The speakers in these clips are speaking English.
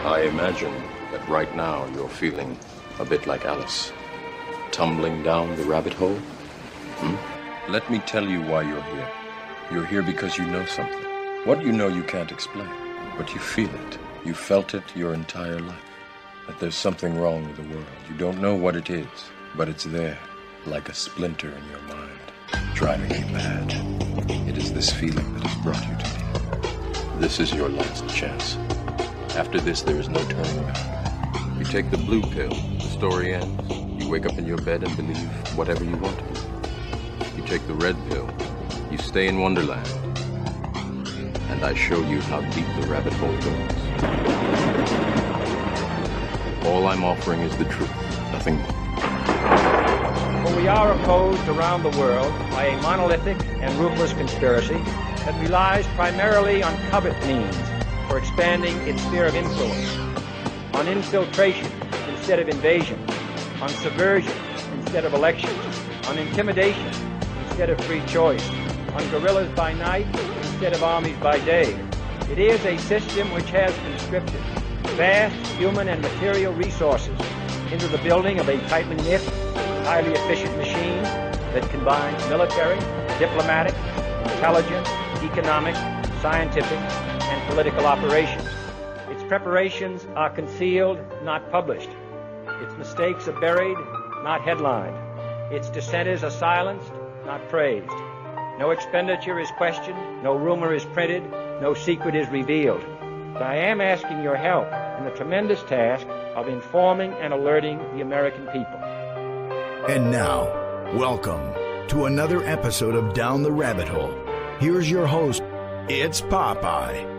I imagine that right now you're feeling a bit like Alice, tumbling down the rabbit hole. Let me tell you why you're here. You're here because you know something. What you know you can't explain, but you feel it. You felt it your entire life. That there's something wrong with the world. You don't know what it is, but it's there, like a splinter in your mind, driving you mad. It is this feeling that has brought you to me. This is your last chance. After this, there is no turning back. You take the blue pill, the story ends. You wake up in your bed and believe whatever you want to. You take the red pill, you stay in Wonderland, and I show you how deep the rabbit hole goes. All I'm offering is the truth, nothing more. For we are opposed around the world by a monolithic and ruthless conspiracy that relies primarily on covert means for expanding its sphere of influence, on infiltration instead of invasion, on subversion instead of elections, on intimidation instead of free choice, on guerrillas by night instead of armies by day. It is a system which has conscripted vast human and material resources into the building of a tightly knit, highly efficient machine that combines military, diplomatic, intelligence, economic, scientific, and political operations. Its preparations are concealed, not published. Its mistakes are buried, not headlined. Its dissenters are silenced, not praised. No expenditure is questioned, no rumor is printed, no secret is revealed. But I am asking your help in the tremendous task of informing and alerting the American people. And now, welcome to another episode of Down the Rabbit Hole. Here's your host, it's Popeye.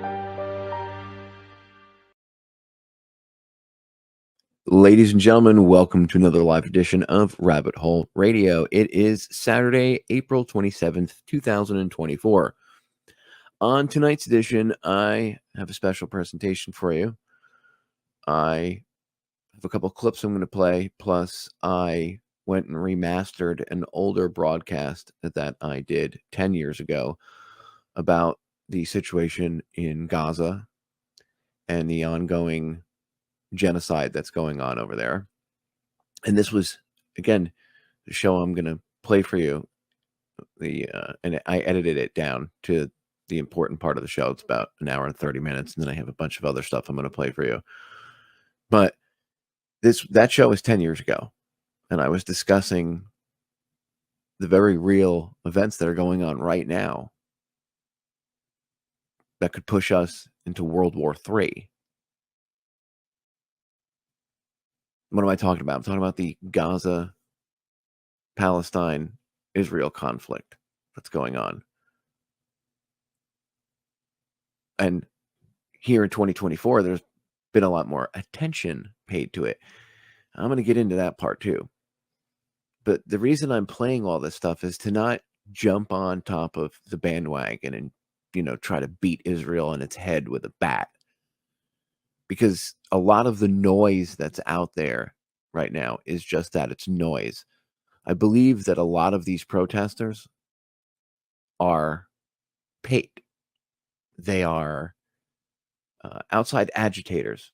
Ladies and gentlemen, welcome to another live edition of Rabbit Hole Radio. It is Saturday, April 27th, 2024. On tonight's edition, I have a special presentation for you. I have a couple clips I'm going to play, plus I went and remastered an older broadcast that I did 10 years ago about the situation in Gaza and the ongoing genocide that's going on over there. And this was, again, the show I'm going to play for you. And I edited it down to the important part of the show. It's about an hour and 30 minutes, and then I have a bunch of other stuff I'm going to play for you. But that show was 10 years ago, and I was discussing the very real events that are going on right now that could push us into World War III. What am I talking about? I'm talking about the Gaza, Palestine, Israel conflict that's going on. And here in 2024, there's been a lot more attention paid to it. I'm going to get into that part too. But the reason I'm playing all this stuff is to not jump on top of the bandwagon and, try to beat Israel in its head with a bat. Because a lot of the noise that's out there right now is just that, it's noise. I believe that a lot of these protesters are paid. They are outside agitators.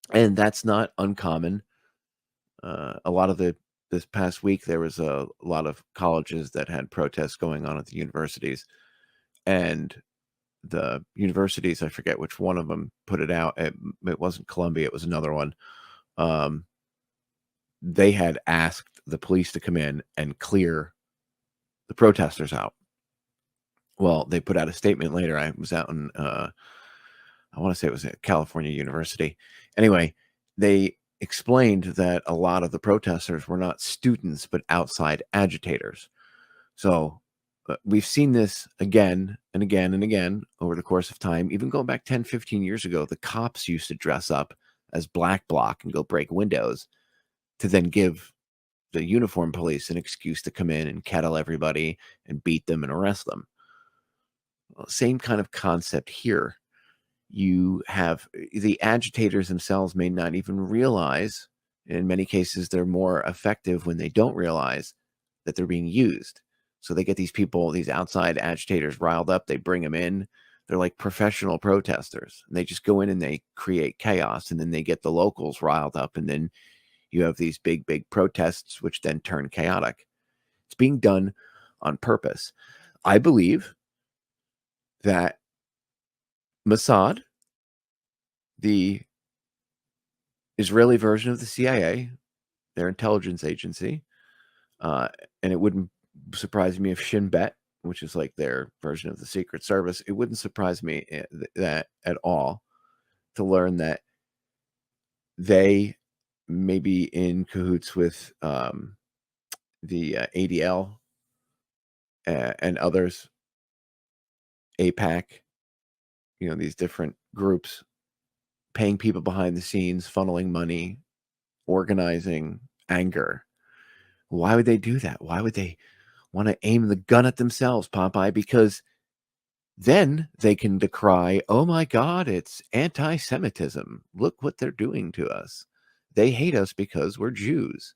And that's not uncommon. A lot of this past week, there was a lot of colleges that had protests going on at the universities. And the universities, I forget which one of them put it out. It wasn't Columbia, it was another one. They had asked the police to come in and clear the protesters out. Well, they put out a statement later. I was out in, I want to say it was at California University. Anyway, they explained that a lot of the protesters were not students, but outside agitators. So we've seen this again and again and again over the course of time. Even going back 10, 15 years ago, the cops used to dress up as Black Bloc and go break windows to then give the uniform police an excuse to come in and kettle everybody and beat them and arrest them. Well, same kind of concept here. You have the agitators themselves may not even realize, in many cases, they're more effective when they don't realize that they're being used. So they get these people, these outside agitators riled up. They bring them in. They're like professional protesters. They just go in and they create chaos, and then they get the locals riled up, and then you have these big protests, which then turn chaotic. It's being done on purpose. I believe that Mossad, the Israeli version of the CIA, their intelligence agency, and it wouldn't surprise me if Shin Bet, which is like their version of the Secret Service, it wouldn't surprise me that at all to learn that they may be in cahoots with the ADL and others, APAC, these different groups, paying people behind the scenes, funneling money, organizing anger. Why would they do that? Why would they want to aim the gun at themselves, Popeye? Because then they can decry, oh my God, it's anti-Semitism. Look what they're doing to us. They hate us because we're Jews.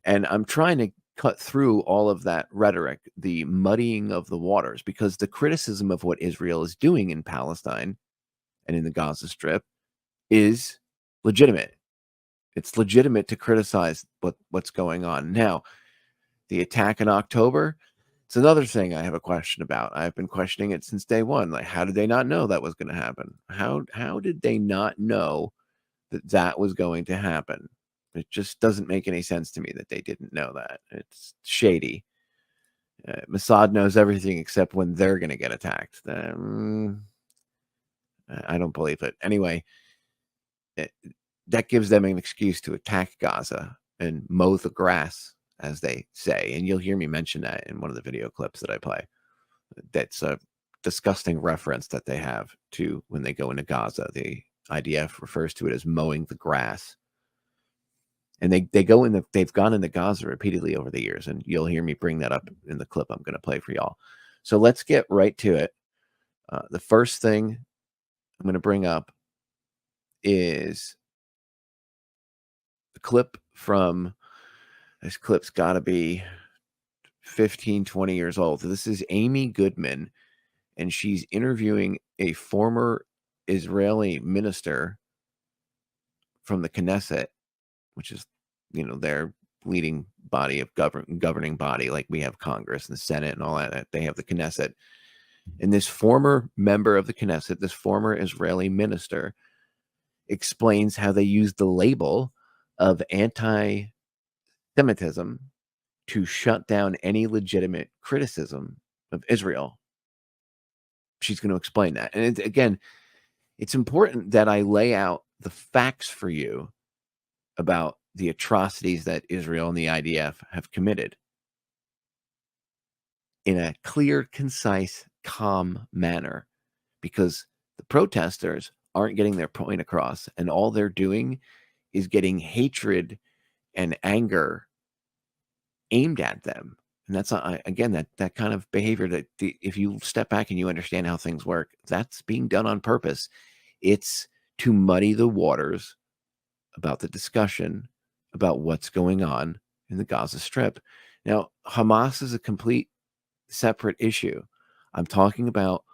And I'm trying to cut through all of that rhetoric, the muddying of the waters, because the criticism of what Israel is doing in Palestine and in the Gaza Strip is legitimate. It's legitimate to criticize what's going on. Now, the attack in October, it's another thing I have a question about. I've been questioning it since day one. Like, how did they not know that was going to happen? How did they not know that was going to happen? It just doesn't make any sense to me that they didn't know that. It's shady. Mossad knows everything except when they're going to get attacked. I don't believe it. Anyway, that gives them an excuse to attack Gaza and mow the grass, as they say. And you'll hear me mention that in one of the video clips that I play. That's a disgusting reference that they have to when they go into Gaza. The IDF refers to it as mowing the grass. And they've gone into Gaza repeatedly over the years, and you'll hear me bring that up in the clip I'm going to play for y'all. So let's get right to it. The first thing I'm going to bring up is the clip from, this clip's got to be 15, 20 years old. This is Amy Goodman, and she's interviewing a former Israeli minister from the Knesset, which is, their leading body of governing body. Like we have Congress and the Senate and all that. They have the Knesset. And this former member of the Knesset, this former Israeli minister, explains how they use the label of anti-Semitism to shut down any legitimate criticism of Israel. She's going to explain that. And again, it's important that I lay out the facts for you about the atrocities that Israel and the IDF have committed in a clear, concise, calm manner, because the protesters aren't getting their point across, and all they're doing is getting hatred and anger aimed at them. And that's, again, that kind of behavior that if you step back and you understand how things work, that's being done on purpose. It's to muddy the waters about the discussion about what's going on in the Gaza Strip. Now, Hamas is a complete separate issue. I'm talking about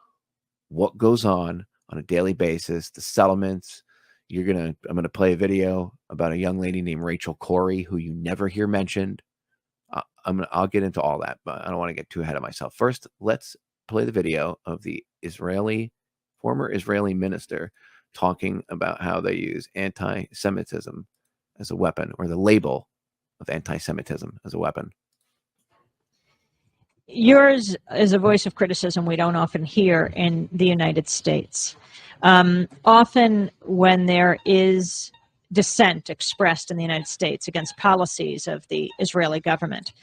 what goes on a daily basis, the settlements. I'm going to play a video about a young lady named Rachel Corrie, who you never hear mentioned. I'll get into all that, but I don't want to get too ahead of myself. First, let's play the video of the former Israeli minister talking about how they use anti-Semitism as a weapon, or the label of anti-Semitism as a weapon. Yours is a voice of criticism we don't often hear in the United States. Often when there is dissent expressed in the United States against policies of the Israeli government,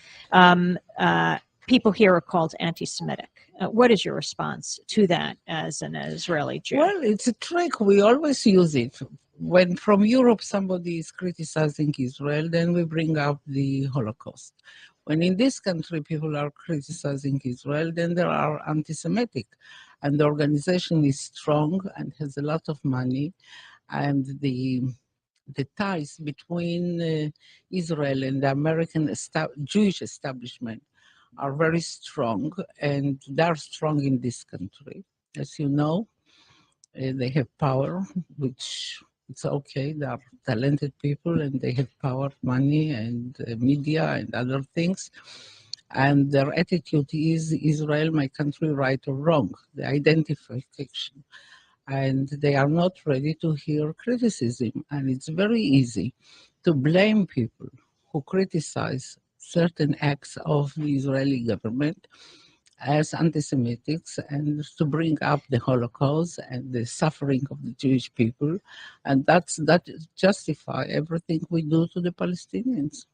people here are called anti-Semitic. What is your response to that as an Israeli Jew? Well, it's a trick. We always use it. When from Europe somebody is criticizing Israel, then we bring up the Holocaust. When in this country people are criticizing Israel, then they are anti-Semitic. And the organization is strong and has a lot of money. And the ties between Israel and the American Jewish establishment are very strong, and they are strong in this country. As you know, they have power, which it's okay. They are talented people, and they have power, money, and media, and other things. And their attitude is Israel, my country, right or wrong, the identification. And they are not ready to hear criticism. And it's very easy to blame people who criticize certain acts of the Israeli government as anti-Semitics, and to bring up the Holocaust and the suffering of the Jewish people. And that justify everything we do to the Palestinians.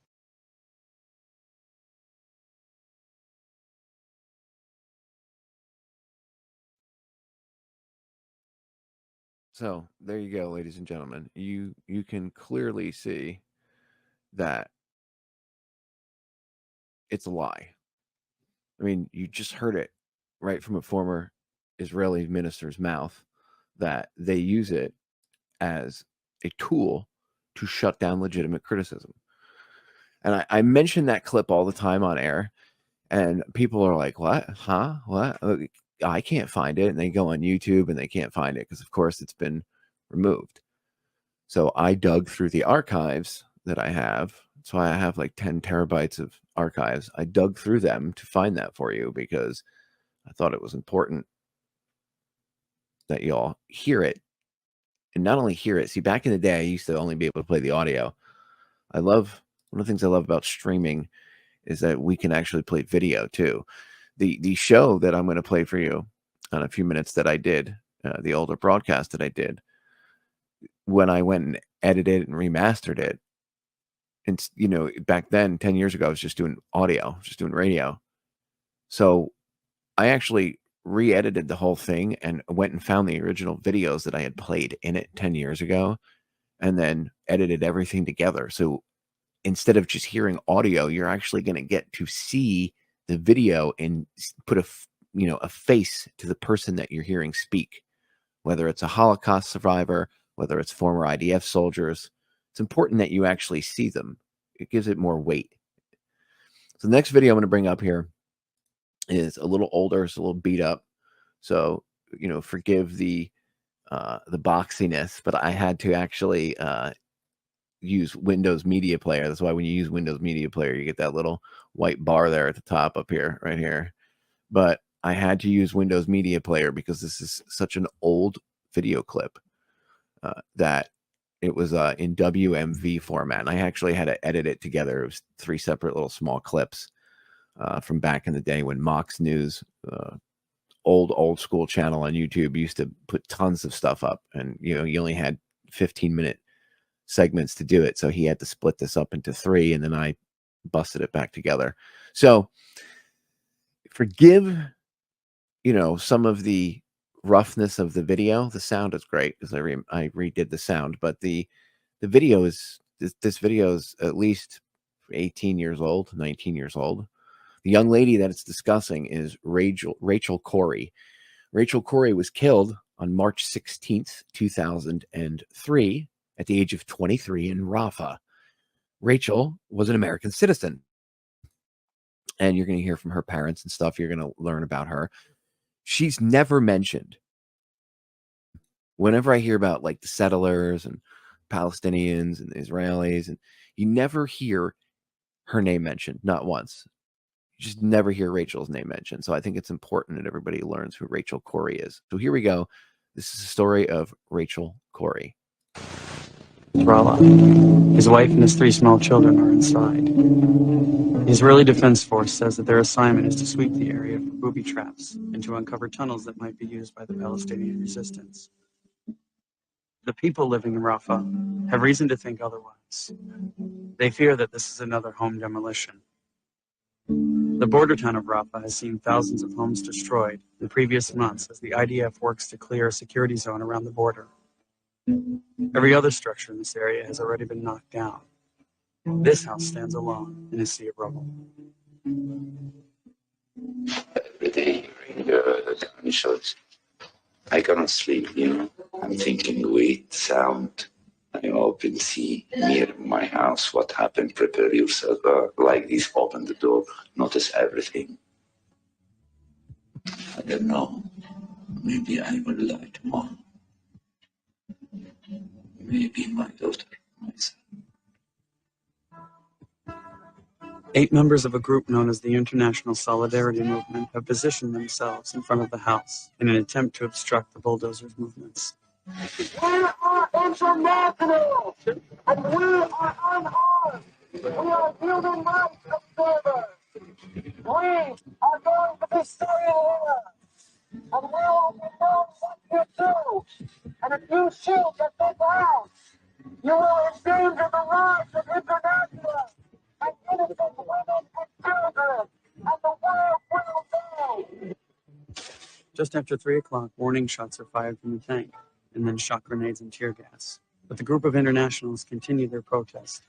So there you go, ladies and gentlemen. You can clearly see that it's a lie. I mean, you just heard it right from a former Israeli minister's mouth that they use it as a tool to shut down legitimate criticism. And I mention that clip all the time on air, and people are like, what? Huh? What? I can't find it. And they go on YouTube and they can't find it because, of course, it's been removed. So I dug through the archives that I have. So I have like 10 terabytes of archives. I dug through them to find that for you because I thought it was important that you all hear it. And not only hear it. See, back in the day, I used to only be able to play the audio. One of the things I love about streaming is that we can actually play video too. The show that I'm going to play for you on a few minutes that I did, the older broadcast that I did, when I went and edited and remastered it, and back then, 10 years ago, I was just doing audio, just doing radio. So I actually re-edited the whole thing and went and found the original videos that I had played in it 10 years ago, and then edited everything together. So instead of just hearing audio, you're actually going to get to see the video and put a face to the person that you're hearing speak, whether it's a Holocaust survivor, whether it's former IDF soldiers. It's important that you actually see them. It gives it more weight. So the next video I'm going to bring up here is a little older. It's a little beat up. So, forgive the boxiness, but I had to actually use Windows Media Player. That's why when you use Windows Media Player, you get that little white bar there at the top up here, right here. But I had to use Windows Media Player because this is such an old video clip that it was in WMV format. And I actually had to edit it together. It was 3 separate little small clips from back in the day when Mox News, old school channel on YouTube, used to put tons of stuff up. And, you only had 15-minute segments to do it. So he had to split this up into 3, and then I busted it back together. So forgive, some of the roughness of the video. The sound is great because I redid the sound, but the video is, this video is at least 18 years old, 19 years old. The young lady that it's discussing is Rachel Corrie. Rachel Corrie was killed on March 16th, 2003 at the age of 23 in Rafah. Rachel was an American citizen. And you're going to hear from her parents and stuff. You're going to learn about her. She's never mentioned. Whenever I hear about like the settlers and Palestinians and Israelis, and you never hear her name mentioned, not once. You just never hear Rachel's name mentioned. So I think it's important that everybody learns who Rachel Corrie is. So here we go. This is the story of Rachel Corrie. His wife and his 3 small children are inside. The Israeli Defense Force says that their assignment is to sweep the area for booby traps and to uncover tunnels that might be used by the Palestinian resistance. The people living in Rafah have reason to think otherwise. They fear that this is another home demolition. The border town of Rafah has seen thousands of homes destroyed in previous months as the IDF works to clear a security zone around the border. Every other structure in this area has already been knocked down. This house stands alone in a sea of rubble. Every day hearing the gunshots, I cannot sleep, I'm thinking, wait, sound, open sea near my house. What happened? Prepare yourself like this. Open the door. Notice everything. I don't know. Maybe I will lie to mom. Maybe my daughter, my son. 8 members of a group known as the International Solidarity Movement have positioned themselves in front of the house in an attempt to obstruct the bulldozer's movements. We are international, and we are unarmed. We are human rights observers. We are going to be staying here, and we will be known what you do. And if you shoot at this house, you will endanger the lives of internationalists and innocent women and children, and the world will know. Just after 3 o'clock, warning shots are fired from the tank, and then shot grenades and tear gas. But the group of internationals continue their protest.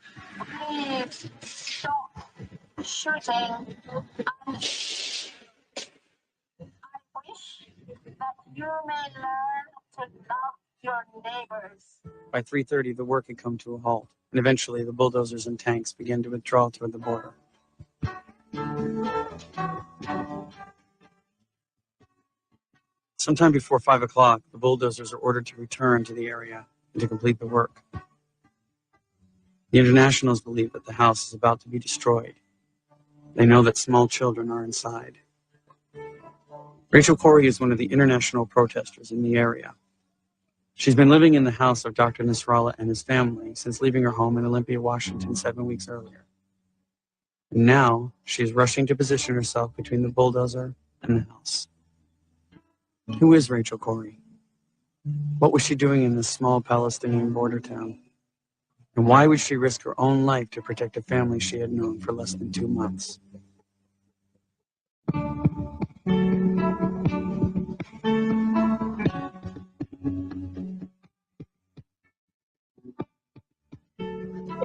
Please stop shooting. I wish that you may learn to love your neighbors. By 3:30, the work had come to a halt, and eventually the bulldozers and tanks began to withdraw toward the border. Sometime before 5 o'clock, the bulldozers are ordered to return to the area and to complete the work. The internationals believe that the house is about to be destroyed. They know that small children are inside. Rachel Corrie is one of the international protesters in the area. She's been living in the house of Dr. Nasrallah and his family since leaving her home in Olympia, Washington 7 weeks earlier. And now she is rushing to position herself between the bulldozer and the house. Who is Rachel Corrie? What was she doing in this small Palestinian border town? And why would she risk her own life to protect a family she had known for less than 2 months?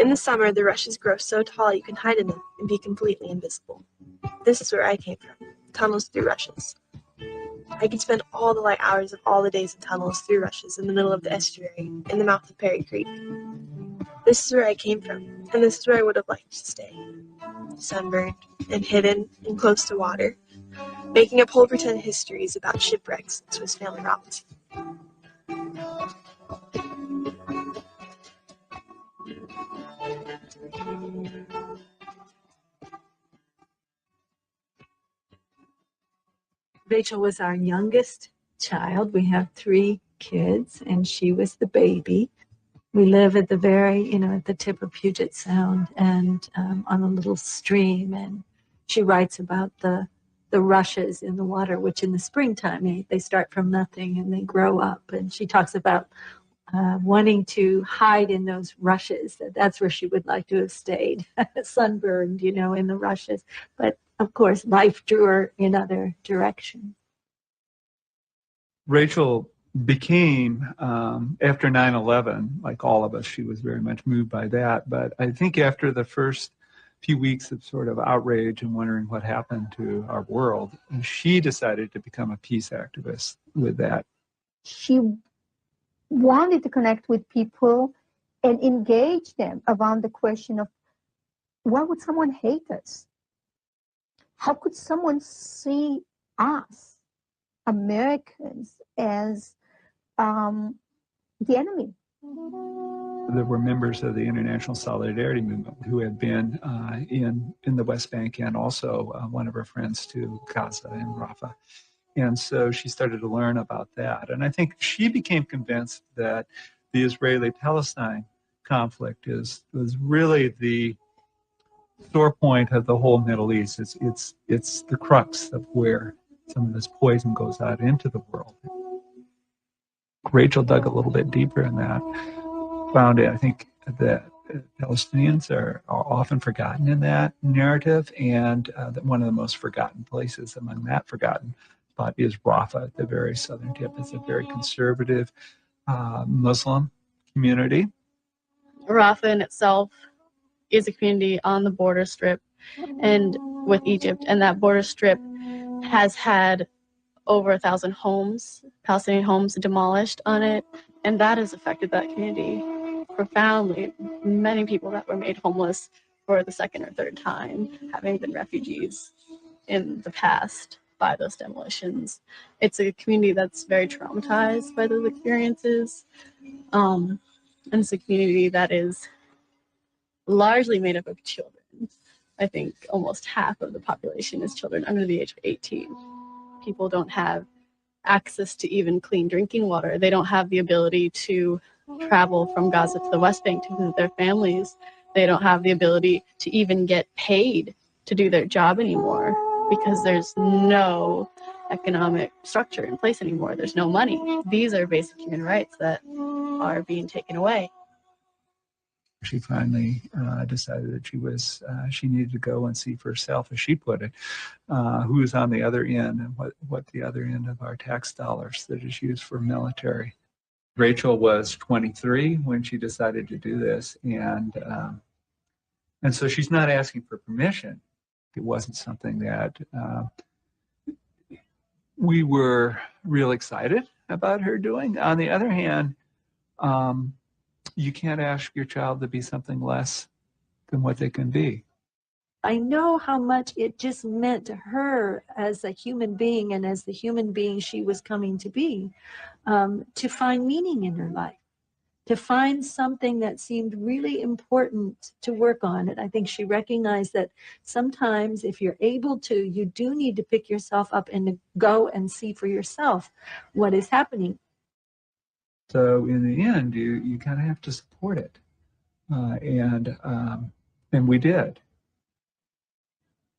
In the summer, the rushes grow so tall you can hide in them and be completely invisible. This is where I came from, tunnels through rushes. I could spend all the light hours of all the days in tunnels through rushes in the middle of the estuary, in the mouth of Perry Creek. This is where I came from, and this is where I would have liked to stay. Sunburned and hidden and close to water, making up whole pretend histories about shipwrecks and Swiss Family Robinson. Rachel was our youngest child. We have 3 kids, and she was the baby. We live at the very, at the tip of Puget Sound and on a little stream. And she writes about the rushes in the water, which in the springtime, they start from nothing and they grow up. And she talks about wanting to hide in those rushes. That's where she would like to have stayed, sunburned, in the rushes. But of course, life drew her in other directions. Rachel became, after 9/11, like all of us, she was very much moved by that. But I think after the first few weeks of sort of outrage and wondering what happened to our world, she decided to become a peace activist with that. She wanted to connect with people and engage them around the question of, why would someone hate us? How could someone see us, Americans, as the enemy? There were members of the International Solidarity Movement who had been in the West Bank, and also one of her friends to Gaza and Rafah. And so she started to learn about that. And I think she became convinced that the Israeli-Palestine conflict was really the sore point of the whole Middle East. It's the crux of where some of this poison goes out into the world. Rachel dug a little bit deeper in that, found it. I think that Palestinians are often forgotten in that narrative, and that one of the most forgotten places among that forgotten spot is Rafah at the very southern tip. It's a very conservative Muslim community. Rafah in itself is a community on the border strip and with Egypt, and that border strip has had over 1,000 homes, Palestinian homes, demolished on it, and that has affected that community. profoundly many people that were made homeless for the second or third time, having been refugees in the past by those demolitions. It's a community that's very traumatized by those experiences. And it's a community that is largely made up of children. I think almost half of the population is children under the age of 18. People don't have access to even clean drinking water. They don't have the ability to travel from Gaza to the West Bank to visit their families. They don't have the ability to even get paid to do their job anymore because there's no economic structure in place anymore. There's no money. These are basic human rights that are being taken away. She finally decided that she needed to go and see for herself, as she put it, who is on the other end and what the other end of our tax dollars that is used for military. Rachel was 23 when she decided to do this, and so she's not asking for permission. It wasn't something that we were real excited about her doing. On the other hand, you can't ask your child to be something less than what they can be. I know how much it just meant to her as a human being and as the human being she was coming to be, to find meaning in her life, to find something that seemed really important to work on. And I think she recognized that sometimes if you're able to, you do need to pick yourself up and to go and see for yourself what is happening. So in the end, you kind of have to support it, and we did.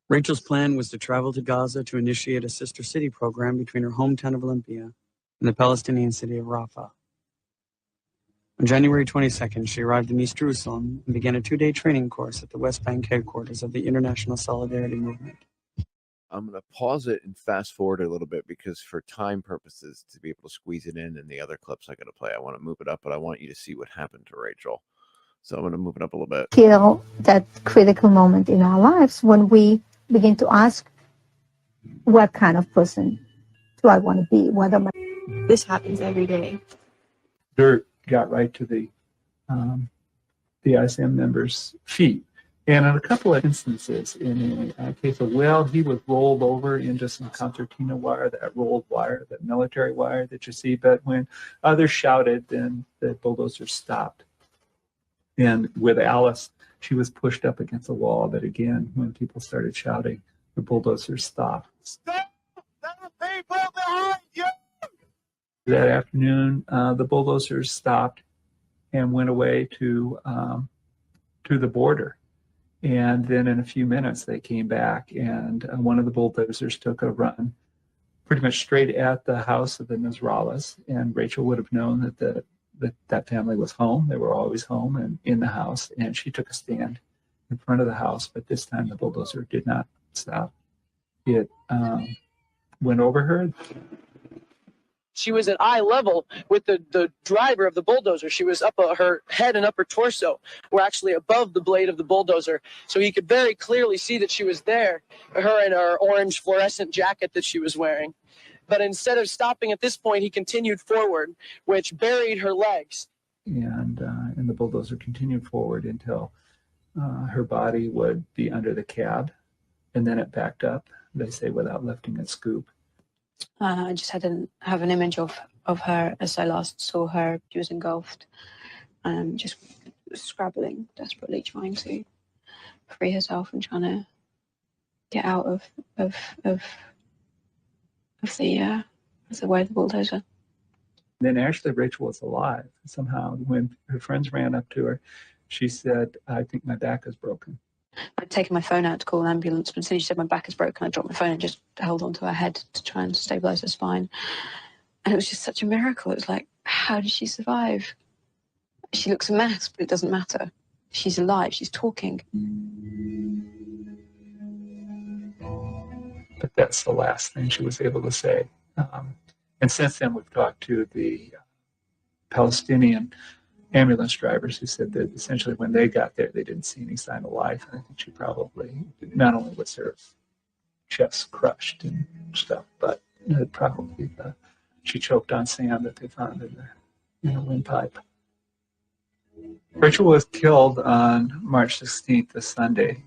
Rachel's plan was to travel to Gaza to initiate a sister city program between her hometown of Olympia and the Palestinian city of Rafah. On January 22nd, she arrived in East Jerusalem and began a 2-day training course at the West Bank headquarters of the International Solidarity Movement. I'm going to pause it and fast forward a little bit because for time purposes, to be able to squeeze it in and the other clips I got to play, I want to move it up, but I want you to see what happened to Rachel. So I'm going to move it up a little bit. Till that critical moment in our lives when we begin to ask, what kind of person do I want to be? What am I? This happens every day. Dirt got right to the ISM members' feet. And in a couple of instances, in a case of Will, he was rolled over into some concertina wire, that rolled wire, that military wire that you see. But when others shouted, then the bulldozer stopped. And with Alice, she was pushed up against the wall. But again, when people started shouting, the bulldozer stopped. Stop! There are people behind you! That afternoon, the bulldozers stopped and went away to the border. And then in a few minutes, they came back, and one of the bulldozers took a run pretty much straight at the house of the Nasrallahs. And Rachel would have known that that family was home. They were always home and in the house. And she took a stand in front of the house. But this time, the bulldozer did not stop. It went over her. She was at eye level with the driver of the bulldozer. She was up, her head and upper torso were actually above the blade of the bulldozer. So he could very clearly see that she was there, her in her orange fluorescent jacket that she was wearing. But instead of stopping at this point, he continued forward, which buried her legs. And the bulldozer continued forward until her body would be under the cab. And then it backed up, they say, without lifting a scoop. I just have an image of her as I last saw her. She was engulfed, just scrabbling desperately, trying to free herself and trying to get out of the way of the bulldozer. Then actually Rachel was alive. Somehow when her friends ran up to her, she said, "I think my back is broken." I'd taken my phone out to call an ambulance, but as soon as she said my back is broken, I dropped my phone and just held onto her head to try and stabilize her spine. And it was just such a miracle. It was like, how did she survive? She looks a mess, but it doesn't matter. She's alive. She's talking. But that's the last thing she was able to say. And since then, we've talked to the Palestinian ambulance drivers who said that essentially when they got there, they didn't see any sign of life. And I think she probably, not only was her chest crushed and stuff, but probably she choked on sand that they found in the windpipe. Rachel was killed on March 16th, this Sunday.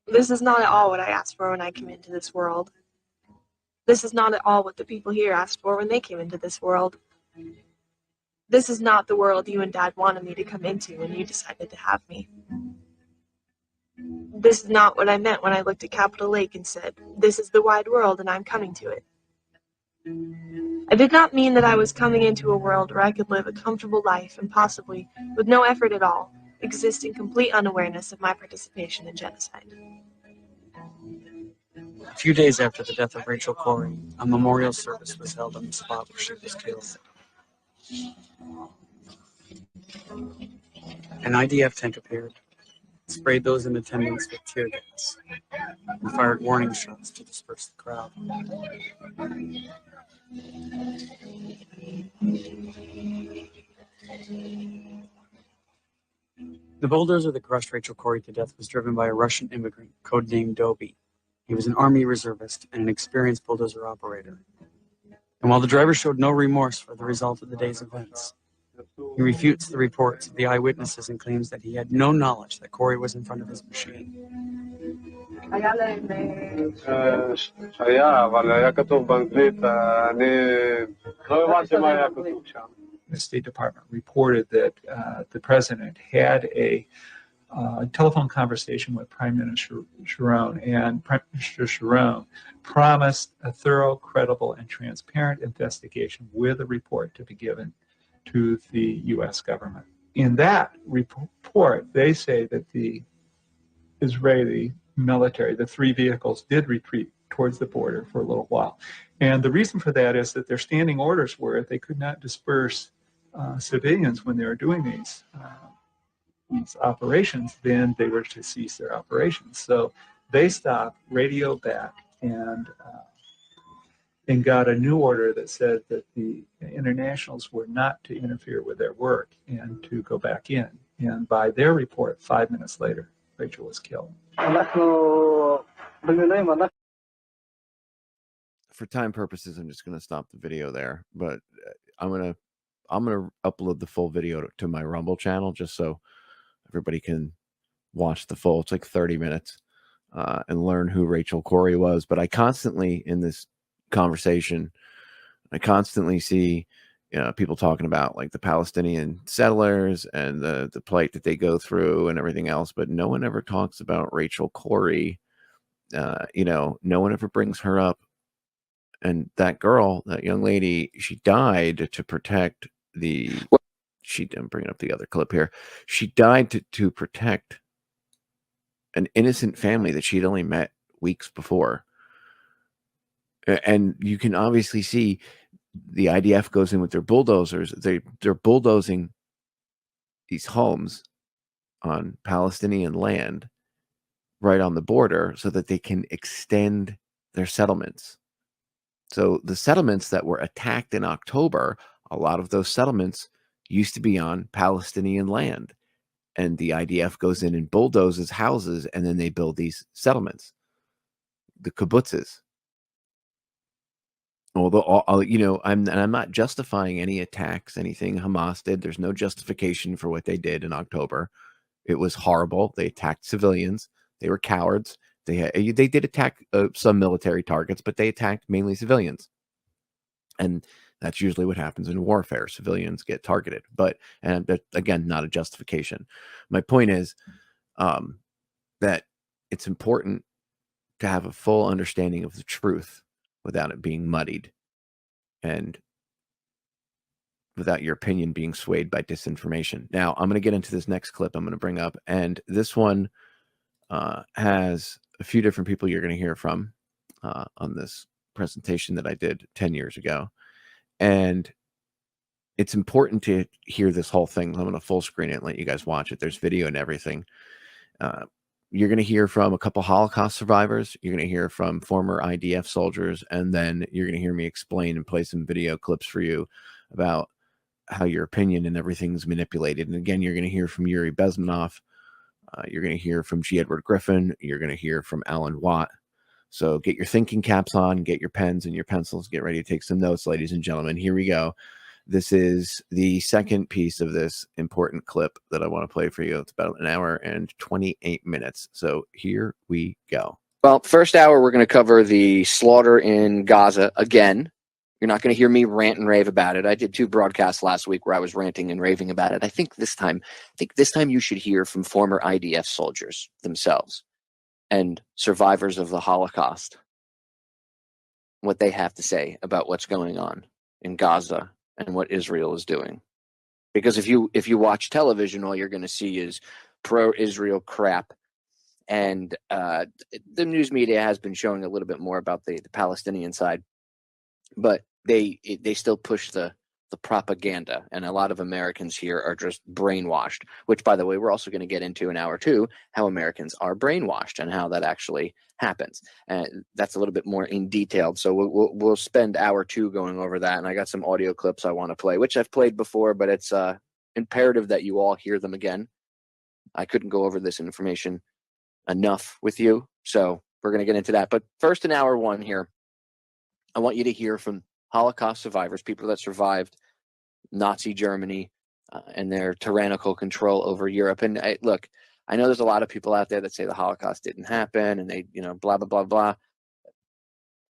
This is not at all what I asked for when I came into this world. This is not at all what the people here asked for when they came into this world. This is not the world you and Dad wanted me to come into when you decided to have me. This is not what I meant when I looked at Capitol Lake and said, "This is the wide world and I'm coming to it." I did not mean that I was coming into a world where I could live a comfortable life and possibly, with no effort at all, exist in complete unawareness of my participation in genocide. A few days after the death of Rachel Corrie, a memorial service was held on the spot where she was killed. An IDF tank appeared, sprayed those in attendance with tear gas, and fired warning shots to disperse the crowd. The bulldozer that crushed Rachel Corrie to death was driven by a Russian immigrant, codenamed Dobie. He was an Army reservist and an experienced bulldozer operator. And while the driver showed no remorse for the result of the day's events, he refutes the reports of the eyewitnesses and claims that he had no knowledge that Corrie was in front of his machine. The State Department reported that the president had a telephone conversation with Prime Minister Sharon, and Prime Minister Sharon promised a thorough, credible, and transparent investigation with a report to be given to the U.S. government. In that report, they say that the Israeli military, the three vehicles, did retreat towards the border for a little while. And the reason for that is that their standing orders were they could not disperse civilians when they were doing these operations, then they were to cease their operations. So they stopped, radioed back, and got a new order that said that the internationals were not to interfere with their work and to go back in. And by their report, 5 minutes later, Rachel was killed. For time purposes, I'm just going to stop the video there, but I'm going to upload the full video to my Rumble channel just so everybody can watch the full. It's like 30 minutes and learn who Rachel Corrie was. But I constantly, in this conversation, I constantly see people talking about like the Palestinian settlers and the plight that they go through and everything else, but no one ever talks about Rachel Corrie. No one ever brings her up. And that girl, that young lady, she died to protect I'm bringing up the other clip here. She died to protect an innocent family that she'd only met weeks before. And you can obviously see the IDF goes in with their bulldozers. They're bulldozing these homes on Palestinian land right on the border so that they can extend their settlements. So the settlements that were attacked in October, a lot of those settlements used to be on Palestinian land. And the IDF goes in and bulldozes houses, and then they build these settlements, the kibbutzes. Although, I'm not justifying any attacks, anything Hamas did. There's no justification for what they did in October. It was horrible. They attacked civilians. They were cowards. They did attack some military targets, but they attacked mainly civilians. And that's usually what happens in warfare. Civilians get targeted. But again, not a justification. My point is that it's important to have a full understanding of the truth without it being muddied and without your opinion being swayed by disinformation. Now, I'm going to get into this next clip I'm going to bring up. And this one has a few different people you're going to hear from on this presentation that I did 10 years ago. And it's important to hear this whole thing. I'm going to full screen it and let you guys watch it. There's video and everything. You're going to hear from a couple Holocaust survivors. You're going to hear from former IDF soldiers. And then you're going to hear me explain and play some video clips for you about how your opinion and everything's manipulated. And again, you're going to hear from Yuri Bezmenov. You're going to hear from G. Edward Griffin. You're going to hear from Alan Watt. So get your thinking caps on, get your pens and your pencils, get ready to take some notes, ladies and gentlemen. Here we go. This is the second piece of this important clip that I want to play for you. It's about an hour and 28 minutes. So here we go. Well, first hour, we're going to cover the slaughter in Gaza again. You're not going to hear me rant and rave about it. I did 2 broadcasts last week where I was ranting and raving about it. I think this time you should hear from former IDF soldiers themselves and survivors of the Holocaust, what they have to say about what's going on in Gaza and what Israel is doing. Because if you watch television, all you're going to see is pro-Israel crap. And the news media has been showing a little bit more about the Palestinian side, but they still push the propaganda, and a lot of Americans here are just brainwashed, which, by the way, we're also going to get into in hour 2, how Americans are brainwashed and how that actually happens. And that's a little bit more in detail. So we'll spend hour 2 going over that. And I got some audio clips I want to play, which I've played before, but it's imperative that you all hear them again. I couldn't go over this information enough with you, so we're going to get into that. But first, in hour 1 here, I want you to hear from Holocaust survivors, people that survived Nazi Germany and their tyrannical control over Europe. And look, I know there's a lot of people out there that say the Holocaust didn't happen and they, blah, blah, blah, blah.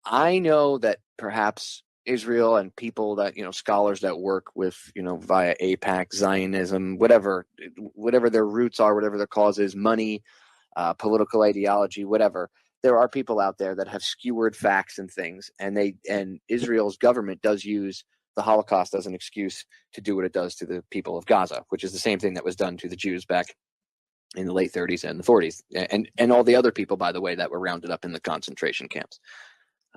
I know that perhaps Israel and people that, scholars that work with, via AIPAC, Zionism, whatever their roots are, whatever their cause is, money, political ideology, whatever. There are people out there that have skewered facts and things, and Israel's government does use the Holocaust as an excuse to do what it does to the people of Gaza, which is the same thing that was done to the Jews back in the late 30s and the 40s, and all the other people, by the way, that were rounded up in the concentration camps.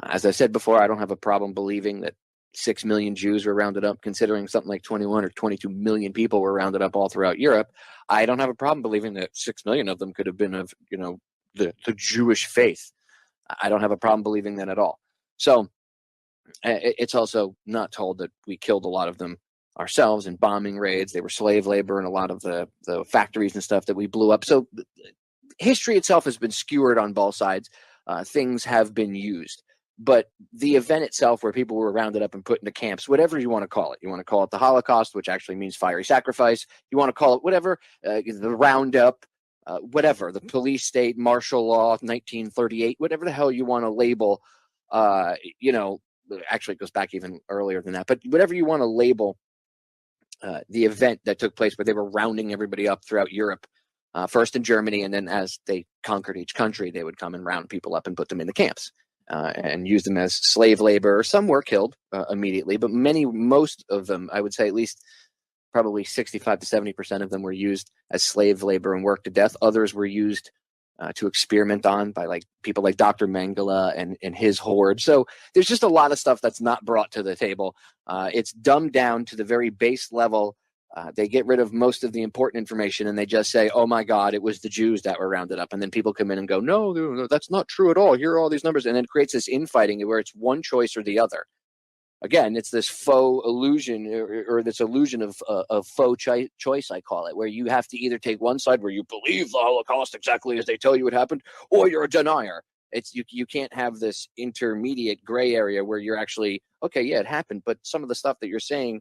As I said before, I don't have a problem believing that 6 million Jews were rounded up, considering something like 21 or 22 million people were rounded up all throughout Europe. I don't have a problem believing that 6 million of them could have been of, the Jewish faith. I don't have a problem believing that at all. So it's also not told that we killed a lot of them ourselves in bombing raids. They were slave labor in a lot of the factories and stuff that we blew up. So history itself has been skewered on both sides. Things have been used. But the event itself, where people were rounded up and put into camps, whatever you want to call it, you want to call it the Holocaust, which actually means fiery sacrifice. You want to call it whatever, the roundup, whatever, the police state, martial law, 1938, whatever the hell you want to label, actually it goes back even earlier than that, but whatever you want to label the event that took place where they were rounding everybody up throughout Europe, first in Germany, and then as they conquered each country, they would come and round people up and put them in the camps. And use them as slave labor. Some were killed immediately, but most of them, I would say at least probably 65 to 70% of them were used as slave labor and worked to death. Others were used to experiment on by people like Dr. Mengele and his horde. So there's just a lot of stuff that's not brought to the table. It's dumbed down to the very base level. They get rid of most of the important information and they just say, oh my God, it was the Jews that were rounded up. And then people come in and go, no, that's not true at all. Here are all these numbers. And then it creates this infighting where it's one choice or the other. Again, it's this faux illusion or this illusion of faux choice, I call it, where you have to either take one side where you believe the Holocaust exactly as they tell you it happened, or you're a denier. It's you can't have this intermediate gray area where you're actually, okay, yeah, it happened, but some of the stuff that you're saying,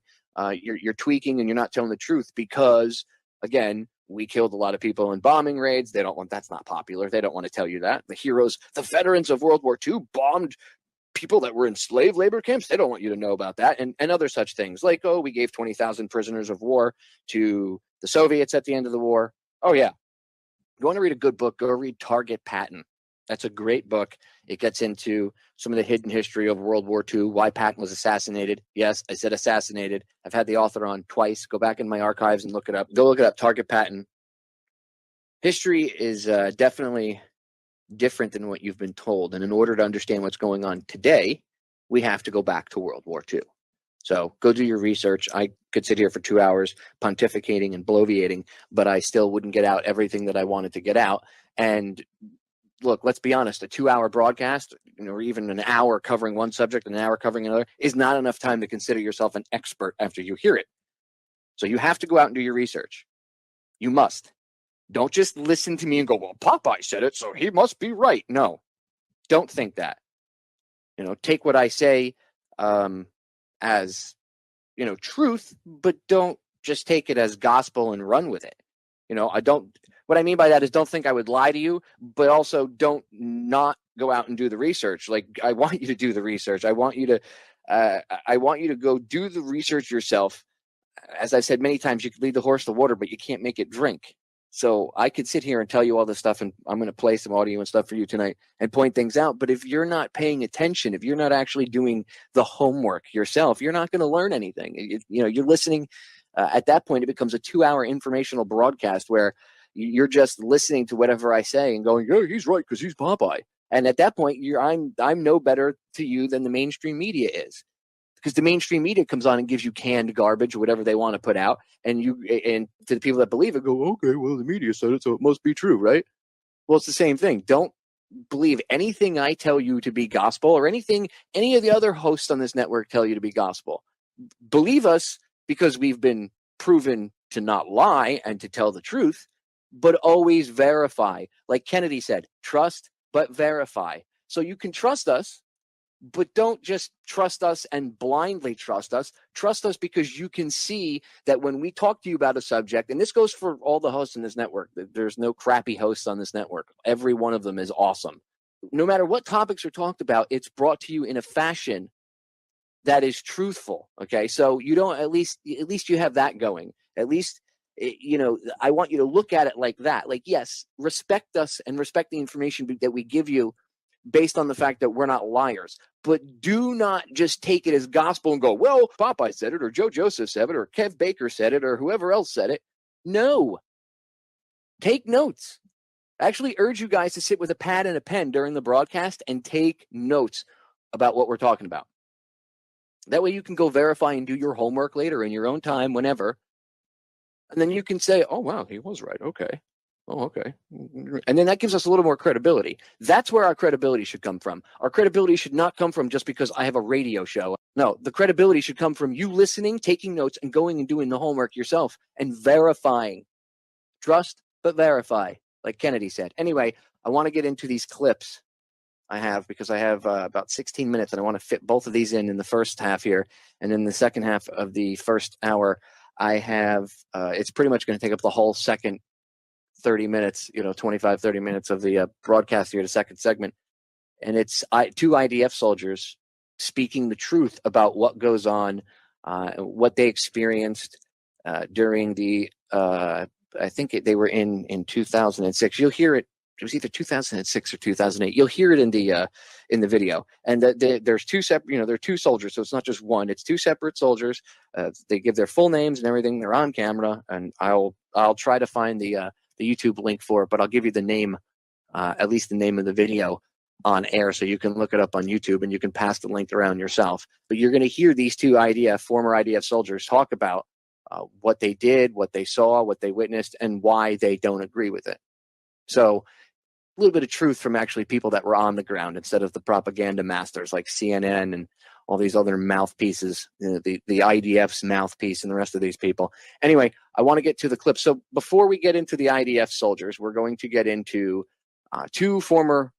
you're tweaking and you're not telling the truth because, again, we killed a lot of people in bombing raids. That's not popular. They don't want to tell you that. The heroes, the veterans of World War II bombed people that were in slave labor camps. They don't want you to know about that. And other such things like, oh, we gave 20,000 prisoners of war to the Soviets at the end of the war. Oh, yeah. You want to read a good book, go read Target Patton. That's a great book. It gets into some of the hidden history of World War II, why Patton was assassinated. Yes, I said assassinated. I've had the author on twice. Go back in my archives and look it up. Go look it up, Target Patton. History is definitely different than what you've been told. And in order to understand what's going on today, we have to go back to World War II. So go do your research. I could sit here for 2 hours pontificating and bloviating, but I still wouldn't get out everything that I wanted to get out. And look, let's be honest, a 2-hour broadcast, or even an hour covering one subject and an hour covering another is not enough time to consider yourself an expert after you hear it. So you have to go out and do your research. You must. Don't just listen to me and go, well, Popeye said it, so he must be right. No, don't think that. Take what I say as truth, but don't just take it as gospel and run with it. What I mean by that is don't think I would lie to you, but also don't not go out and do the research. Like, I want you to do the research. I want you to go do the research yourself. As I've said many times, you can lead the horse to water, but you can't make it drink. So I could sit here and tell you all this stuff, and I'm going to play some audio and stuff for you tonight and point things out. But if you're not paying attention, if you're not actually doing the homework yourself, you're not going to learn anything. You're listening. At that point, it becomes a 2-hour informational broadcast where you're just listening to whatever I say and going, "Yeah, he's right because he's Popeye." And at that point, I'm no better to you than the mainstream media is, because the mainstream media comes on and gives you canned garbage or whatever they want to put out, and to the people that believe it, go, "Okay, well, the media said it, so it must be true, right?" Well, it's the same thing. Don't believe anything I tell you to be gospel, or anything any of the other hosts on this network tell you to be gospel. Believe us because we've been proven to not lie and to tell the truth, but always verify. Like Kennedy said, trust but verify. So you can trust us, but don't just trust us and blindly trust us. Trust us because you can see that when we talk to you about a subject, and this goes for all the hosts in this network, there's no crappy hosts on this network. Every one of them is awesome. No matter what topics are talked about, it's brought to you in a fashion that is truthful. Okay, so you don't, at least you have that going. At least, I want you to look at it like that. Like, yes, respect us and respect the information that we give you based on the fact that we're not liars. But do not just take it as gospel and go, "Well, Popeye said it, or Joe Joseph said it, or Kev Baker said it, or whoever else said it." No. Take notes. I actually urge you guys to sit with a pad and a pen during the broadcast and take notes about what we're talking about. That way you can go verify and do your homework later in your own time, whenever. And then you can say, "Oh, wow, he was right. Okay. Oh, okay." And then that gives us a little more credibility. That's where our credibility should come from. Our credibility should not come from just because I have a radio show. No, the credibility should come from you listening, taking notes, and going and doing the homework yourself and verifying. Trust, but verify, like Kennedy said. Anyway, I want to get into these clips I have, because I have about 16 minutes, and I want to fit both of these in the first half here. And in the second half of the first hour, I have, it's pretty much going to take up the whole second 30 minutes, 25, 30 minutes of the broadcast here, the second segment. And it's two IDF soldiers speaking the truth about what goes on, what they experienced during the, I think they were in 2006. You'll hear it. It was either 2006 or 2008. You'll hear it in the video. And there's two separate, they're two soldiers, so it's not just one. It's two separate soldiers. They give their full names and everything. They're on camera, and I'll try to find the YouTube link for it, but I'll give you the name, at least the name of the video on air, so you can look it up on YouTube and you can pass the link around yourself. But you're going to hear these two former IDF soldiers talk about what they did, what they saw, what they witnessed, and why they don't agree with it. So a little bit of truth from actually people that were on the ground, instead of the propaganda masters like CNN and all these other mouthpieces, the IDF's mouthpiece and the rest of these people. Anyway, I want to get to the clip. So before we get into the IDF soldiers, we're going to get into two former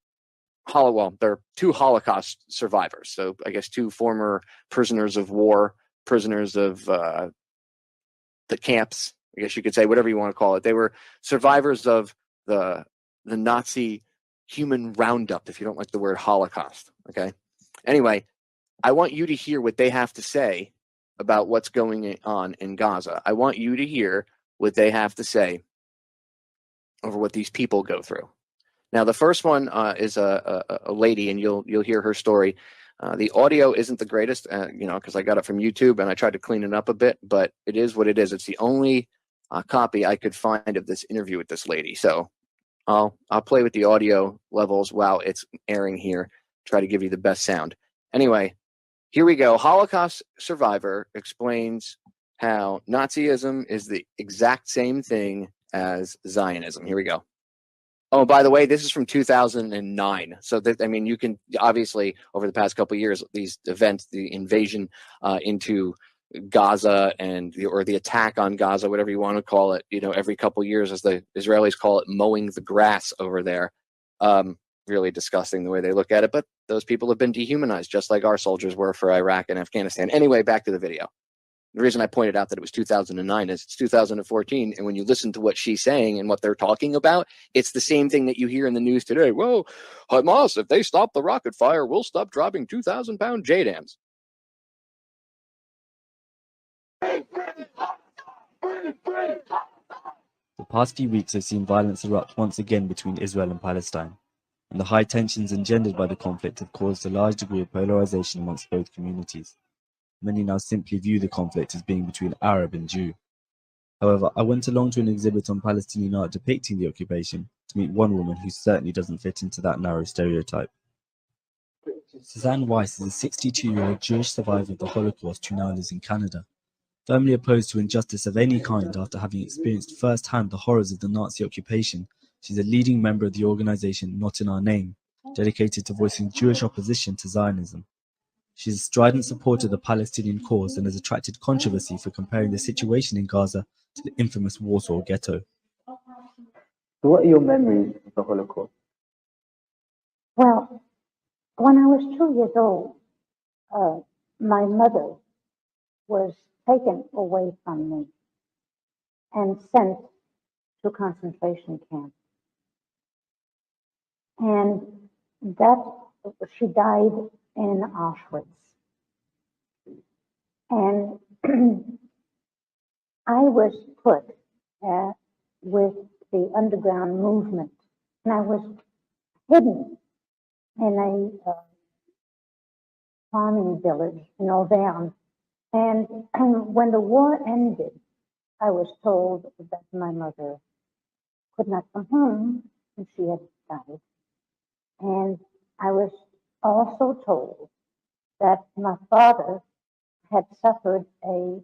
they're two Holocaust survivors. So I guess two former prisoners of war, prisoners of the camps, I guess you could say, whatever you want to call it. They were survivors of the Nazi human roundup, if you don't like the word Holocaust. Okay. Anyway, I want you to hear what they have to say about what's going on in Gaza. I want you to hear what they have to say over what these people go through. Now, the first one is a lady, and you'll hear her story. The audio isn't the greatest, because I got it from YouTube and I tried to clean it up a bit, but it is what it is. It's the only copy I could find of this interview with this lady. So I'll play with the audio levels while it's airing here, try to give you the best sound. Anyway, here we go. Holocaust survivor explains how Nazism is the exact same thing as Zionism. Here we go. Oh, by the way, this is from 2009. So you can obviously, over the past couple of years, these events, the invasion into Gaza or the attack on Gaza, whatever you want to call it, every couple of years, as the Israelis call it, mowing the grass over there. Really disgusting the way they look at it. But those people have been dehumanized, just like our soldiers were for Iraq and Afghanistan. Anyway, back to the video. The reason I pointed out that it was 2009 is it's 2014. And when you listen to what she's saying and what they're talking about, it's the same thing that you hear in the news today. Well, Hamas, if they stop the rocket fire, we'll stop dropping 2,000-pound JDAMs. The past few weeks have seen violence erupt once again between Israel and Palestine, and the high tensions engendered by the conflict have caused a large degree of polarization amongst both communities. Many now simply view the conflict as being between Arab and Jew. However, I went along to an exhibit on Palestinian art depicting the occupation to meet one woman who certainly doesn't fit into that narrow stereotype. Suzanne Weiss is a 62-year-old Jewish survivor of the Holocaust who now lives in Canada. Firmly opposed to injustice of any kind after having experienced firsthand the horrors of the Nazi occupation, she's a leading member of the organization Not in Our Name, dedicated to voicing Jewish opposition to Zionism. She's a strident supporter of the Palestinian cause and has attracted controversy for comparing the situation in Gaza to the infamous Warsaw Ghetto. So what are your memories of the Holocaust? Well, when I was 2 years old, my mother was taken away from me and sent to concentration camp. And that she died in Auschwitz. And I was put with the underground movement, and I was hidden in a farming village in Auvergne. And when the war ended, I was told that my mother could not come home and she had died. And I was also told that my father had suffered a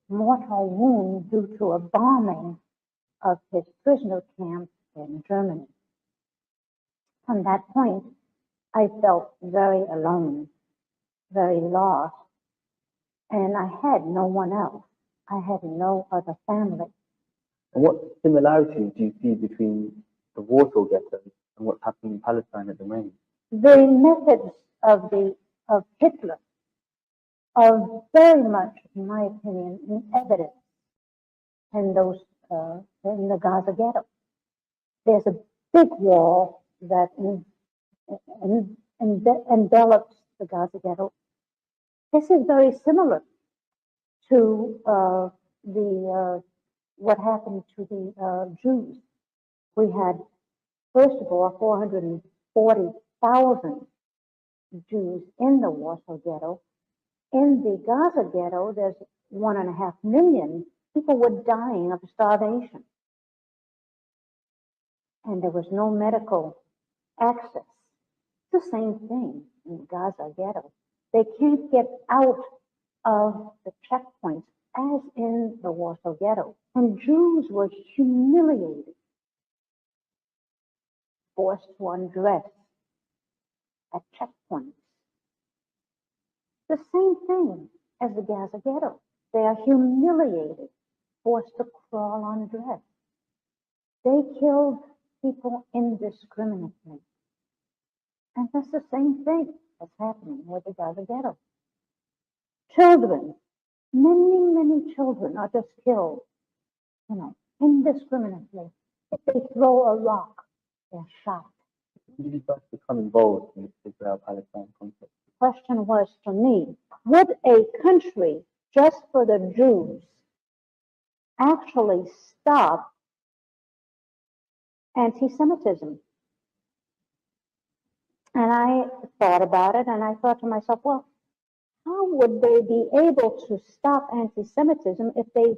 mortal wound due to a bombing of his prisoner camp in Germany. From that point, I felt very alone, very lost, and I had no one else. I had no other family. And what similarities do you see between the Warsaw Ghetto and what's happening in Palestine at the moment? The methods of Hitler are very much, in my opinion, in evidence in in the Gaza ghetto. There's a big wall that envelops the Gaza ghetto. This is very similar to what happened to the Jews. We had, first of all, 440,000 Jews in the Warsaw Ghetto. In the Gaza Ghetto, there's 1.5 million. People were dying of starvation. And there was no medical access. It's the same thing in the Gaza Ghetto. They can't get out of the checkpoints as in the Warsaw Ghetto. And Jews were humiliated, forced to undress at checkpoints. The same thing as the Gaza Ghetto. They are humiliated, forced to crawl undressed. They killed people indiscriminately. And that's the same thing that's happening with the Gaza Ghetto. Children, many children are just killed, indiscriminately. If they throw a rock, they're shot. Did you first become involved in this Israel-Palestine conflict? The question was for me, would a country just for the Jews actually stop anti-Semitism? And I thought about it, and I thought to myself, well, how would they be able to stop anti-Semitism if they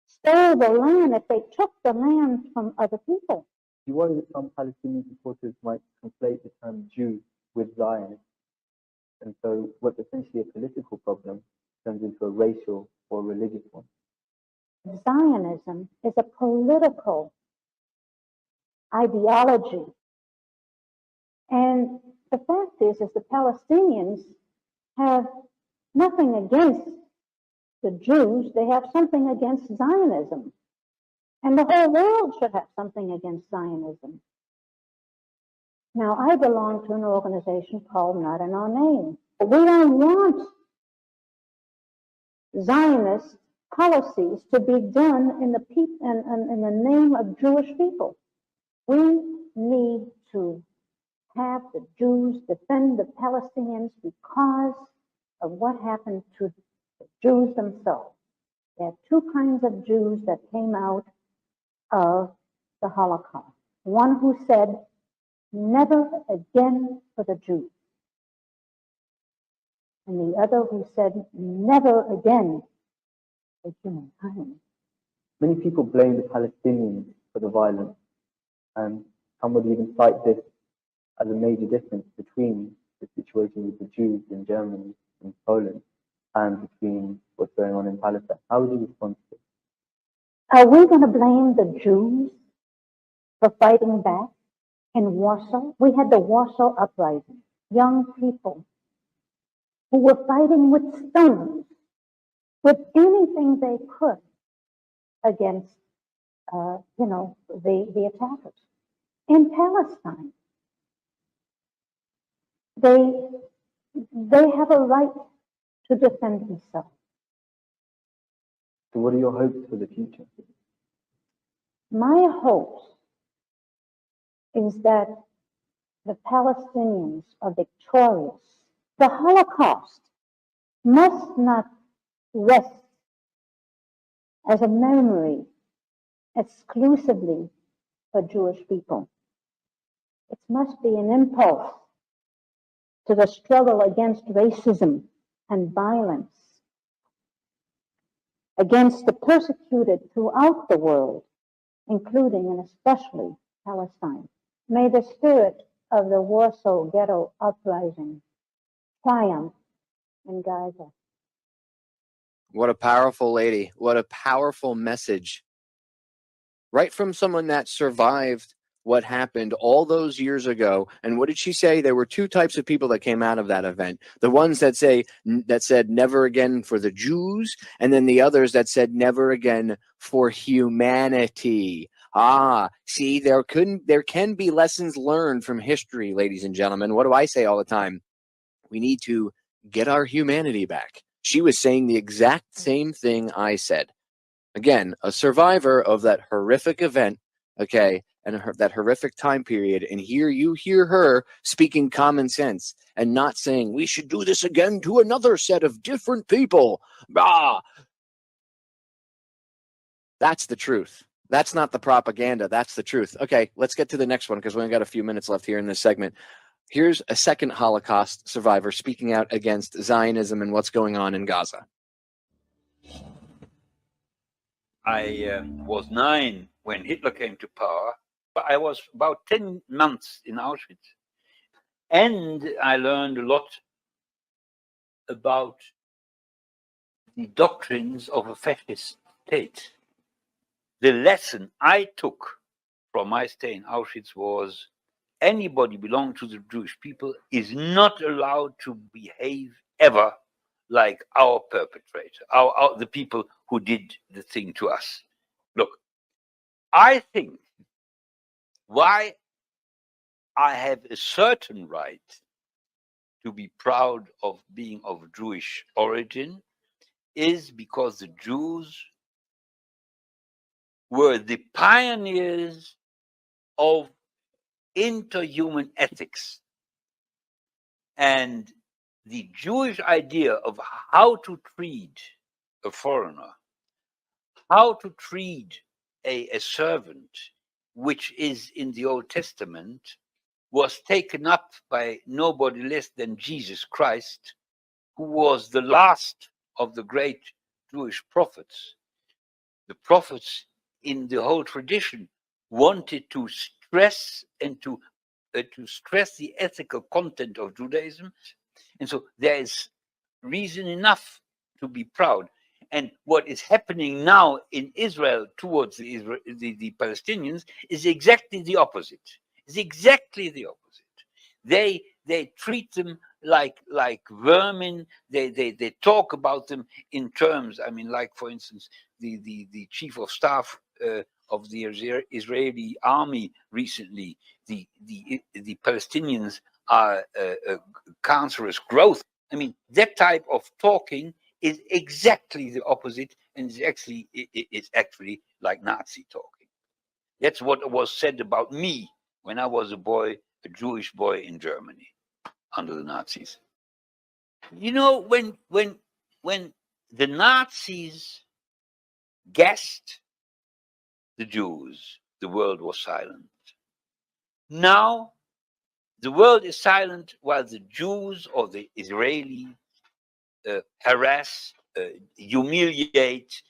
stole the land, if they took the land from other people? Do you worry that some Palestinian supporters might conflate the term Jew with Zionist? And so what's essentially a political problem turns into a racial or religious one? Zionism is a political ideology. And the fact is the Palestinians have nothing against the Jews. They have something against Zionism. And the whole world should have something against Zionism. Now, I belong to an organization called Not in Our Name. We don't want Zionists policies to be done in the name of Jewish people. We need to have the Jews defend the Palestinians because of what happened to the Jews themselves. There are two kinds of Jews that came out of the Holocaust. One who said, never again for the Jews. And the other who said, never again for humankind. Many people blame the Palestinians for the violence, and some would even cite this as a major difference between the situation with the Jews in Germany and Poland and between what's going on in Palestine. How would you respond to this? Are we going to blame the Jews for fighting back in Warsaw? We had the Warsaw Uprising, young people who were fighting with stones, with anything they could against, the attackers. In Palestine, they have a right to defend themselves. So what are your hopes for the future? My hopes is that the Palestinians are victorious. The Holocaust must not rest as a memory exclusively for Jewish people. It must be an impulse to the struggle against racism and violence, against the persecuted throughout the world, including and especially Palestine. May the spirit of the Warsaw Ghetto Uprising triumph in Gaza. What a powerful lady. What a powerful message. Right from someone that survived what happened all those years ago. And what did she say? There were two types of people that came out of that event. The ones that said never again for the Jews, and then the others that said never again for humanity. See, there can be lessons learned from history, ladies and gentlemen. What do I say all the time? We need to get our humanity back. She was saying the exact same thing I said. Again, a survivor of that horrific event, okay, and that horrific time period. And here you hear her speaking common sense and not saying we should do this again to another set of different people. That's the truth. That's not the propaganda. That's the truth. Okay, let's get to the next one because we only got a few minutes left here in this segment. Here's a second Holocaust survivor speaking out against Zionism and what's going on in Gaza. I was 9 when Hitler came to power, but I was about 10 months in Auschwitz. And I learned a lot about the doctrines of a fascist state. The lesson I took from my stay in Auschwitz was anybody belonging to the Jewish people is not allowed to behave ever like our perpetrator, the people who did the thing to us. Look, I think why I have a certain right to be proud of being of Jewish origin is because the Jews were the pioneers of interhuman ethics. And the Jewish idea of how to treat a foreigner, how to treat a servant, which is in the Old Testament, was taken up by nobody less than Jesus Christ, who was the last of the great Jewish prophets. The prophets in the whole tradition wanted to stress and to stress the ethical content of Judaism. And so there is reason enough to be proud. And what is happening now in Israel towards the Palestinians is exactly the opposite. It's exactly the opposite. They treat them like vermin. They talk about them in terms, I mean, like, for instance, the chief of staff of the Israeli army recently, the Palestinians are a cancerous growth. I mean, that type of talking is exactly the opposite, and it's actually like Nazi talking. That's what was said about me when I was a boy, a Jewish boy in Germany under the Nazis. You know, when the Nazis gassed the Jews, the world was silent. Now, the world is silent while the Jews or the Israelis harass, humiliate,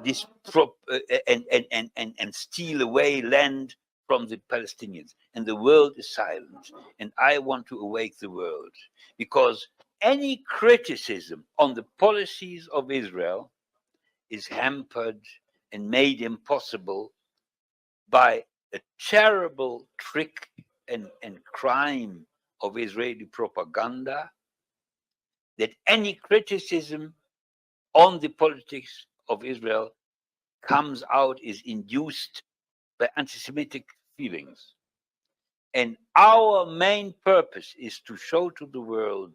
and steal away land from the Palestinians. And the world is silent. And I want to awake the world, because any criticism on the policies of Israel is hampered and made impossible by a terrible trick and crime of Israeli propaganda, that any criticism on the politics of Israel comes out is induced by anti-Semitic feelings. And our main purpose is to show to the world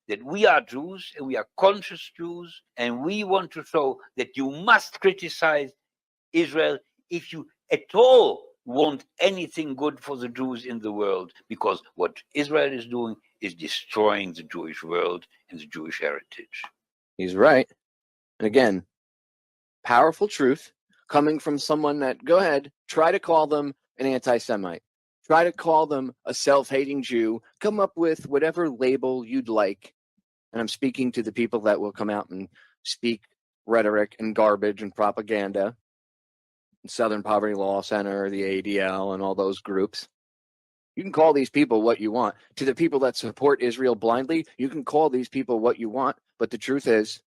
that we are Jews and we are conscious Jews, and we want to show that you must criticize Israel if you at all want anything good for the Jews in the world, because what Israel is doing is destroying the Jewish world and the Jewish heritage. He's right. And again, powerful truth coming from someone that, go ahead, try to call them an anti-Semite. Try to call them a self-hating Jew. Come up with whatever label you'd like. And I'm speaking to the people that will come out and speak rhetoric and garbage and propaganda. Southern Poverty Law Center, the ADL, and all those groups. You can call these people what you want. To the people that support Israel blindly, you can call these people what you want. But the truth is,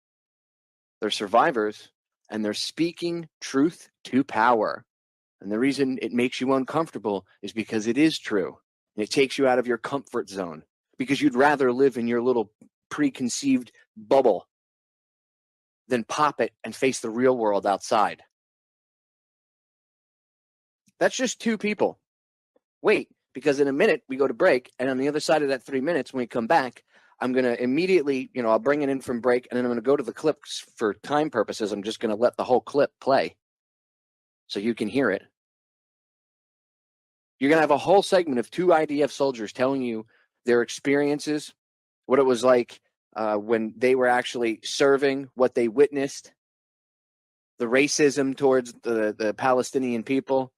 they're survivors, and they're speaking truth to power. And the reason it makes you uncomfortable is because it is true. And it takes you out of your comfort zone, because you'd rather live in your little preconceived bubble than pop it and face the real world outside. That's just two people. Wait, because in a minute we go to break, and on the other side of that 3 minutes, when we come back, I'm going to immediately, I'll bring it in from break, and then I'm going to go to the clips for time purposes. I'm just going to let the whole clip play so you can hear it. You're going to have a whole segment of two IDF soldiers telling you their experiences, what it was like when they were actually serving, what they witnessed, the racism towards the Palestinian people.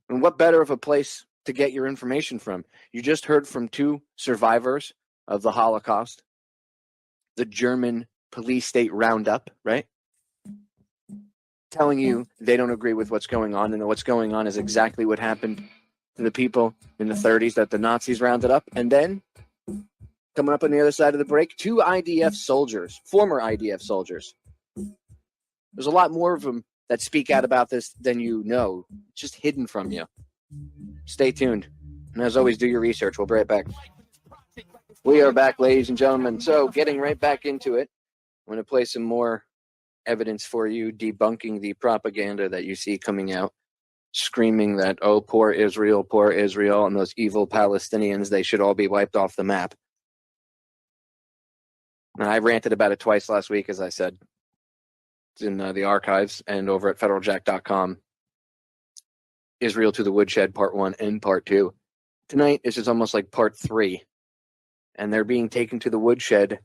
And what better of a place to get your information from? You just heard from two survivors of the Holocaust, the German police state roundup, right? Telling you they don't agree with what's going on, and what's going on is exactly what happened to the people in the 30s that the Nazis rounded up. And then, coming up on the other side of the break, two IDF soldiers, former IDF soldiers. There's a lot more of them that speak out about this than you know. It's just hidden from you. Stay tuned. And as always, do your research. We'll be right back. We are back, ladies and gentlemen. So getting right back into it, I'm going to play some more evidence for you, debunking the propaganda that you see coming out, screaming that, oh, poor Israel, and those evil Palestinians, they should all be wiped off the map. And I ranted about it twice last week, as I said. It's in the archives and over at federaljack.com. Israel to the Woodshed, Part 1 and Part 2. Tonight, this is almost like Part 3. And they're being taken to the woodshed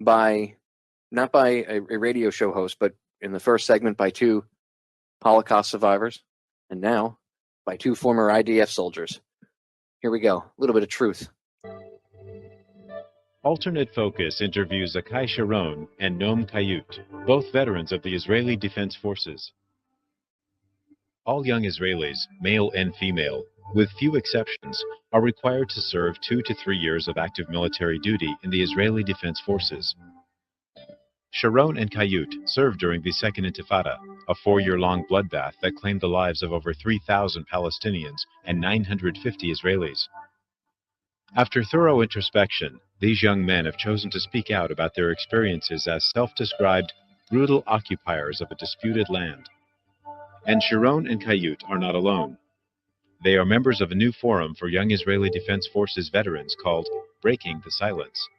by, not by a radio show host, but in the first segment by two Holocaust survivors, and now by two former IDF soldiers. Here we go. A little bit of truth. Alternate Focus interviews Akai Sharon and Noam Kayut, both veterans of the Israeli Defense Forces. All young Israelis, male and female, with few exceptions, are required to serve 2 to 3 years of active military duty in the Israeli Defense Forces. Sharon and Kayut served during the Second Intifada, a 4-year-long bloodbath that claimed the lives of over 3,000 Palestinians and 950 Israelis. After thorough introspection, these young men have chosen to speak out about their experiences as self-described brutal occupiers of a disputed land. And Sharon and Kayut are not alone. They are members of a new forum for young Israeli Defense Forces veterans called Breaking the Silence.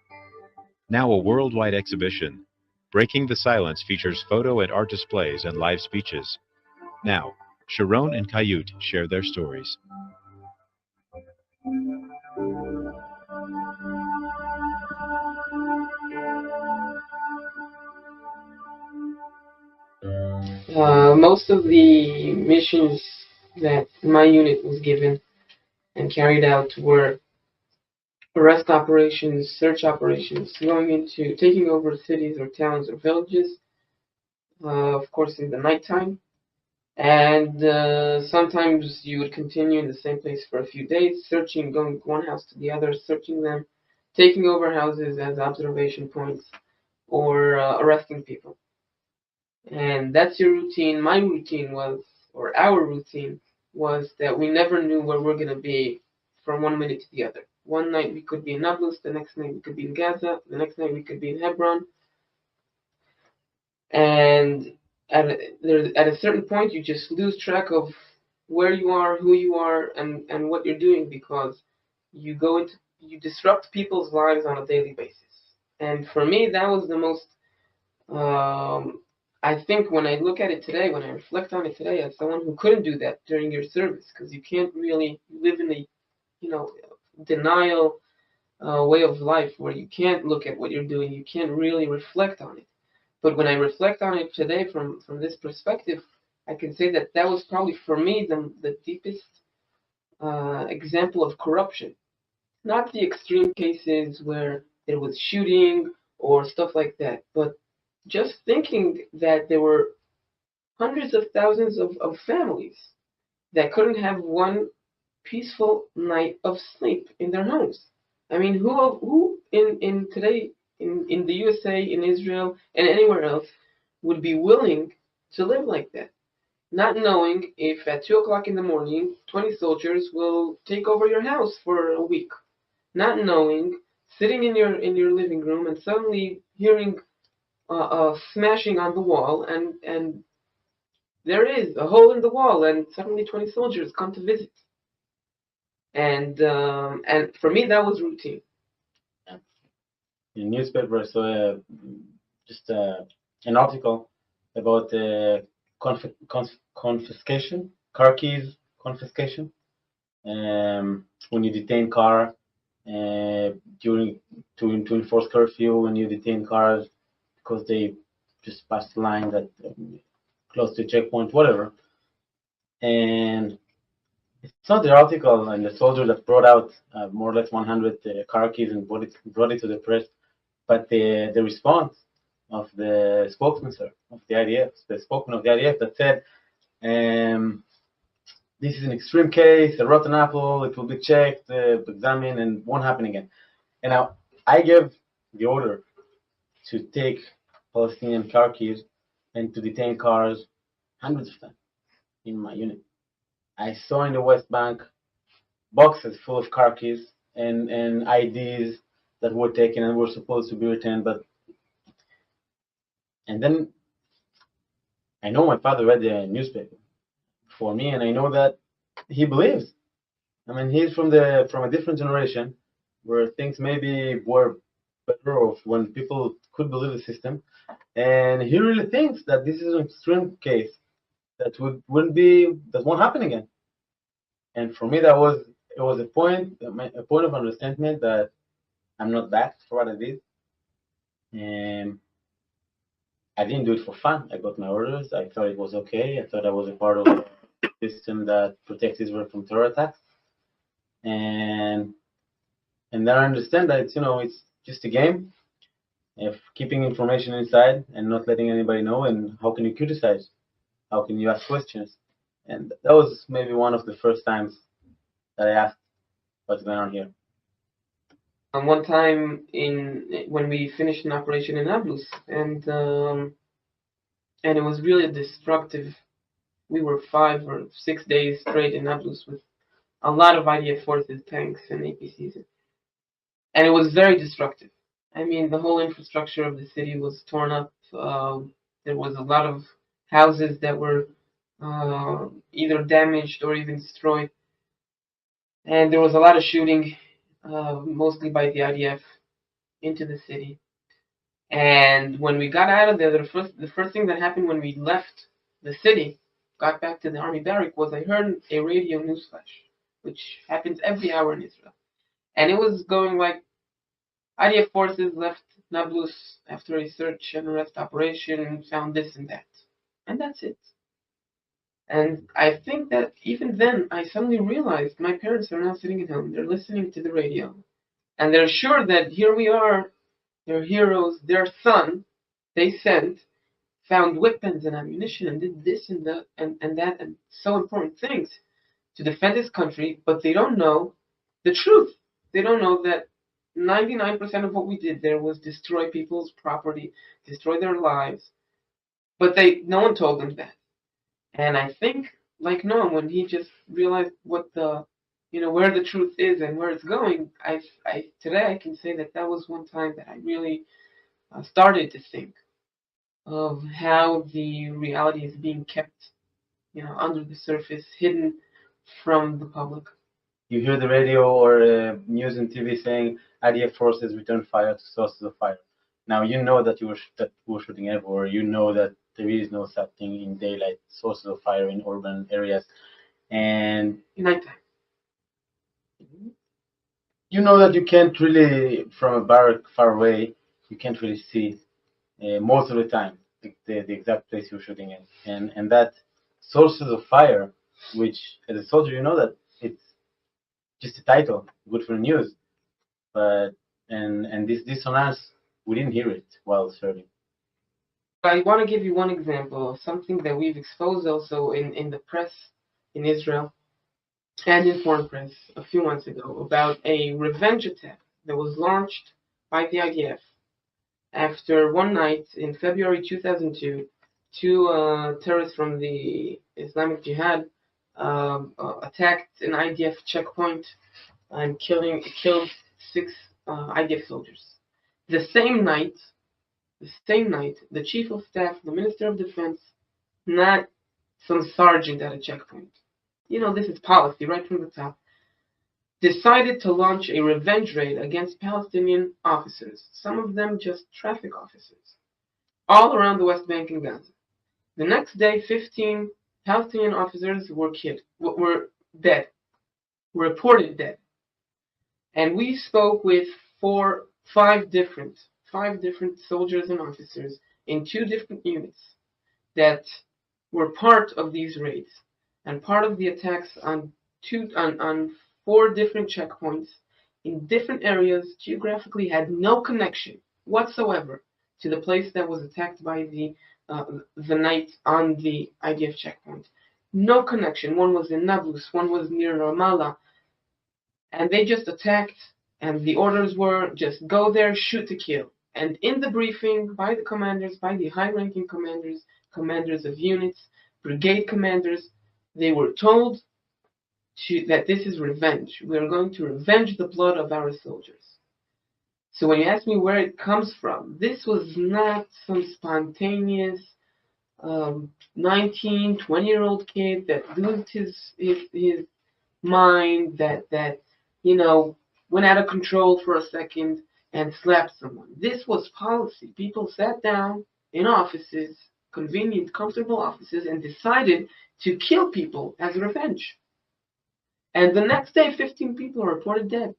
Now a worldwide exhibition, Breaking the Silence features photo and art displays and live speeches. Now, Sharon and Kayut share their stories. Most of the missions that my unit was given and carried out were arrest operations, search operations, going into taking over cities or towns or villages, of course in the nighttime. And sometimes you would continue in the same place for a few days, searching, going one house to the other, searching them, taking over houses as observation points, or arresting people. And that's your routine. My routine was, or our routine was, that we never knew where we're going to be from one minute to the other. One night we could be in Nablus, the next night we could be in Gaza, the next night we could be in Hebron. And at a certain point, you just lose track of where you are, who you are, and what you're doing, because you disrupt people's lives on a daily basis. And for me, that was the most, I think when I look at it today, when I reflect on it today, as someone who couldn't do that during your service, because you can't really live in a, denial way of life where you can't look at what you're doing, you can't really reflect on it. But when I reflect on it today from this perspective, I can say that that was probably for me the deepest example of corruption. Not the extreme cases where there was shooting or stuff like that, but just thinking that there were hundreds of thousands of families that couldn't have one peaceful night of sleep in their homes. I mean, who in today in the USA, in Israel, and anywhere else would be willing to live like that, not knowing if at 2 o'clock in the morning 20 soldiers will take over your house for a week, not knowing, sitting in your living room and suddenly hearing smashing on the wall, and there is a hole in the wall, and suddenly 20 soldiers come to visit. And for me, that was routine. In the newspaper, I saw an article about confiscation, car keys confiscation. When you detain car during to enforce curfew, when you detain cars because they just passed the line that close to checkpoint, whatever. And it's not the article and the soldier that brought out more or less 100 car keys and brought it to the press, but the response of the spokesman of the IDF, the spokesman of the IDF, that said, this is an extreme case, a rotten apple, it will be checked, examined, and won't happen again. And now I gave the order to take Palestinian car keys and to detain cars hundreds of times in my unit. I saw in the West Bank boxes full of car keys and IDs that were taken and were supposed to be returned, and then I know my father read the newspaper for me, and I know that he believes. I mean, he's from a different generation where things maybe were better off when people could believe the system, and he really thinks that this is an extreme case that won't happen again. And for me, it was a point of understanding that I'm not back for what I did. And I didn't do it for fun. I got my orders. I thought it was okay. I thought I was a part of a system that protects Israel from terror attacks. And then I understand that it's just a game of keeping information inside and not letting anybody know. And how can you criticize? How can you ask questions? And that was maybe one of the first times that I asked what's going on here. One time when we finished an operation in Nablus, and it was really destructive. We were 5 or 6 days straight in Nablus with a lot of IDF forces, tanks, and APCs, and it was very destructive. I mean, the whole infrastructure of the city was torn up. There was a lot of houses that were either damaged or even destroyed, and there was a lot of shooting. Mostly by the IDF into the city. And when we got out of there, the first thing that happened when we left the city, got back to the army barrack, was I heard a radio news flash, which happens every hour in Israel. And it was going like, IDF forces left Nablus after a search and arrest operation, found this and that. And that's it. And I think that even then, I suddenly realized my parents are now sitting at home. They're listening to the radio. And they're sure that here we are, their heroes, their son, they sent, found weapons and ammunition and did this and that and so important things to defend his country, but they don't know the truth. They don't know that 99% of what we did there was destroy people's property, destroy their lives. But no one told them that. And I think, like Noam, when he just realized what where the truth is and where it's going, today I can say that was one time that I really started to think of how the reality is being kept, under the surface, hidden from the public. You hear the radio or news and TV saying IDF forces return fire to sources of fire. Now you know that we were shooting everywhere. You know that there is no such thing in daylight, sources of fire in urban areas, and in nighttime. You know that you can't really, from a barrack far away, you can't really see most of the time the exact place you're shooting in, and that sources of fire, which as a soldier you know that it's just a title, good for the news, but and this dissonance, we didn't hear it while serving. I want to give you one example of something that we've exposed also in the press in Israel and in foreign press a few months ago about a revenge attack that was launched by the IDF after one night in February 2002. Two terrorists from the Islamic Jihad attacked an IDF checkpoint and killed 6 IDF soldiers. The same night, the Chief of Staff, the Minister of Defense, not some sergeant at a checkpoint, this is policy right from the top, decided to launch a revenge raid against Palestinian officers, some of them just traffic officers, all around the West Bank and Gaza. The next day, 15 Palestinian officers were dead, were reported dead. And we spoke with 5 different soldiers and officers in 2 different units that were part of these raids and part of the attacks on 4 different checkpoints in different areas, geographically had no connection whatsoever to the place that was attacked by the night on the IDF checkpoint. No connection. One was in Nablus, one was near Ramallah, and they just attacked, and the orders were just go there, shoot to kill. And in the briefing by the commanders, by the high-ranking commanders of units, brigade commanders, they were told that this is revenge. We are going to revenge the blood of our soldiers. So when you ask me where it comes from, this was not some spontaneous 19, 20-year-old kid that losed his mind, that went out of control for a second and slapped someone. This was policy. People sat down in offices, convenient, comfortable offices, and decided to kill people as revenge. And the next day, 15 people were reported dead